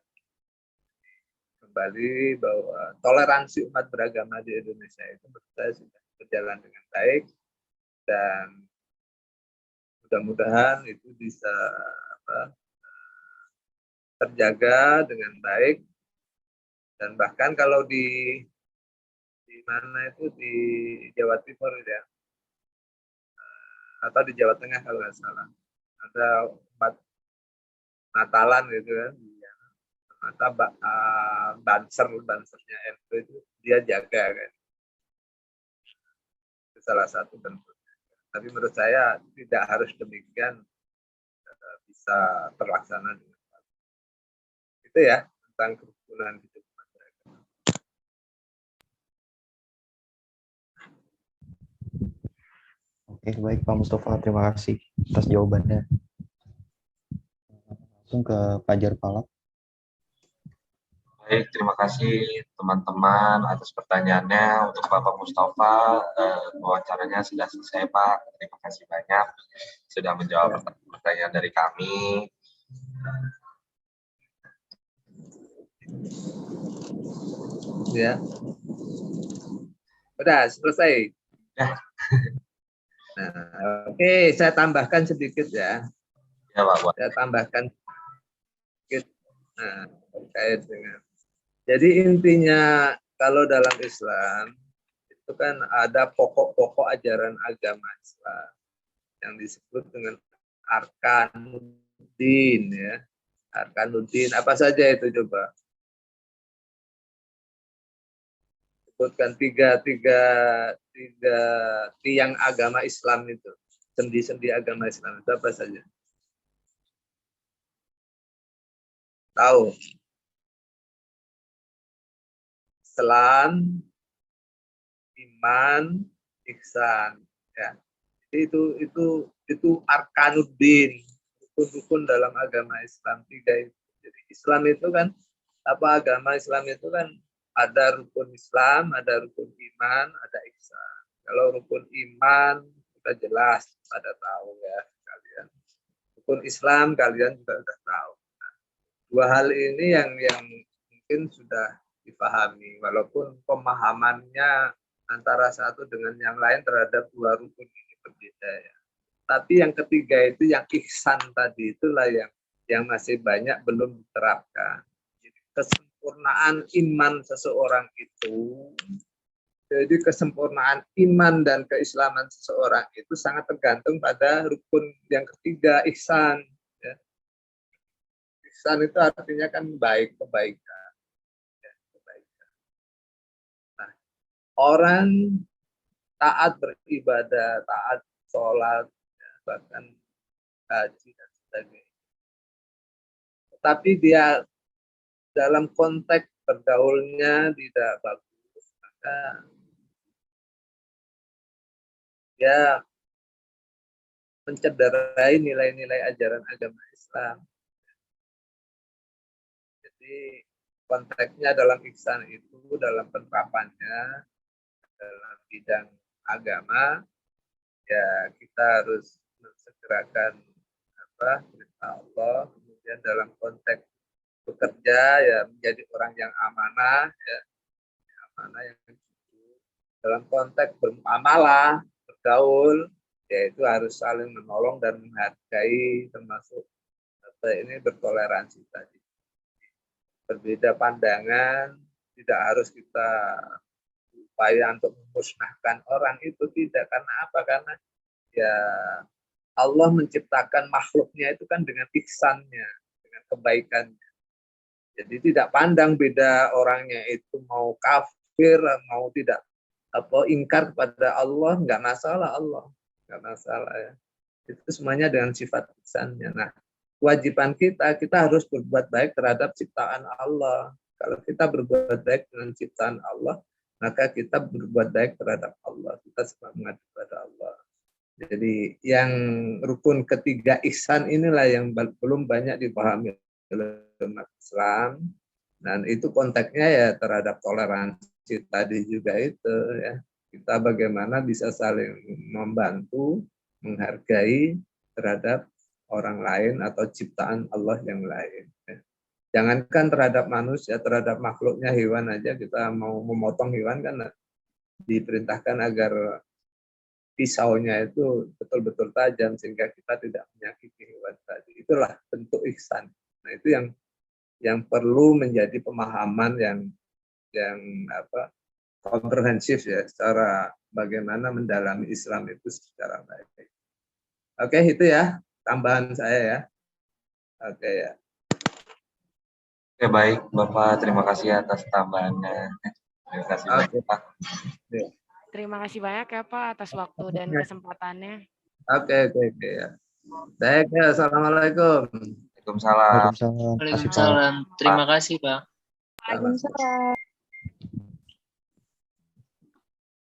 Kembali bahwa toleransi umat beragama di Indonesia itu menurut saya sudah berjalan dengan baik, dan mudah-mudahan itu bisa terjaga dengan baik. Dan bahkan kalau di mana itu di Jawa Timur ya, atau di Jawa Tengah kalau nggak salah, ada umat Natalan gitu kan, mata bansernya NU itu dia jaga kan, itu salah satu bentuk. Tapi menurut saya tidak harus demikian bisa terlaksana dengan baik. Itu ya tentang kerukunan hidup. Oke, baik Pak Mustafa, terima kasih atas jawabannya. Langsung ke Fajar Palak. Baik, terima kasih teman-teman atas pertanyaannya. Untuk Bapak Mustafa, wawancaranya sudah selesai Pak. Terima kasih banyak sudah menjawab pertanyaan dari kami. Ya, udah selesai. Ya. Nah, oke, saya tambahkan sedikit ya. Ya Pak. Saya tambahkan sedikit terkait dengan. Jadi intinya kalau dalam Islam itu kan ada pokok-pokok ajaran agama Islam yang disebut dengan Arkanuddin ya. Arkanuddin apa saja itu coba? Sebutkan tiga tiang agama Islam itu, sendi-sendi agama Islam itu apa saja? Tahu? Islam, iman, ihsan. Ya. Itu Arkanuddin, rukun-rukun dalam agama Islam tiga itu. Jadi Islam itu kan agama Islam itu kan ada rukun Islam, ada rukun iman, ada ihsan. Kalau rukun iman sudah jelas, pada tahu ya kalian. Rukun Islam kalian juga sudah tahu. Nah, dua hal ini yang mungkin sudah dipahami, walaupun pemahamannya antara satu dengan yang lain terhadap dua rukun ini berbeda ya. Tapi yang ketiga itu yang ihsan tadi itulah yang masih banyak belum diterapkan. Jadi kesempurnaan iman seseorang itu, jadi kesempurnaan iman dan keislaman seseorang itu sangat tergantung pada rukun yang ketiga, ihsan. Ya. Ihsan itu artinya kan baik, kebaikan. Ya, kebaikan. Nah, orang taat beribadah, taat sholat, ya, bahkan haji dan sebagainya. Tetapi dia dalam konteks bergaulnya tidak bagus, maka dia mencederai nilai-nilai ajaran agama Islam. Jadi konteksnya dalam ihsan itu dalam penerapannya dalam bidang agama ya kita harus mensegerakan perintah Allah, kemudian dalam konteks bekerja ya menjadi orang yang amanah ya, amanah yang jujur. Dalam konteks bermuamalah, bergaul yaitu harus saling menolong dan menghargai, termasuk ini bertoleransi tadi. Berbeda pandangan tidak harus kita upaya untuk memusnahkan orang itu, tidak. Karena apa? Karena ya Allah menciptakan makhluknya itu kan dengan ihsannya, dengan kebaikannya. Jadi tidak pandang beda orangnya itu mau kafir, mau tidak ingkar kepada Allah, nggak masalah Allah, nggak masalah ya. Itu semuanya dengan sifat ihsannya. Nah, kewajiban kita harus berbuat baik terhadap ciptaan Allah. Kalau kita berbuat baik dengan ciptaan Allah, maka kita berbuat baik terhadap Allah. Kita semua mengadu kepada Allah. Jadi yang rukun ketiga ihsan inilah yang belum banyak dipahami oleh umat Islam, dan itu konteksnya ya terhadap toleransi tadi juga itu ya. Kita bagaimana bisa saling membantu, menghargai terhadap orang lain atau ciptaan Allah yang lain. Ya. Jangankan terhadap manusia, terhadap makhluknya, hewan aja kita mau memotong hewan kan diperintahkan agar pisaunya itu betul-betul tajam sehingga kita tidak menyakiti hewan tadi. Itulah bentuk ihsan. Nah, itu yang perlu menjadi pemahaman yang komprehensif ya, secara bagaimana mendalami Islam itu secara baik. Oke, itu ya tambahan saya ya. Oke ya. Oke, baik Bapak, terima kasih atas tambahannya. Terima kasih banyak Pak. Terima kasih banyak ya Pak atas waktu dan kesempatannya. Oke ya. Baik ya, assalamualaikum. Waalaikumsalam. Waalaikumsalam. Waalaikumsalam. Terima kasih Pak. Waalaikumsalam.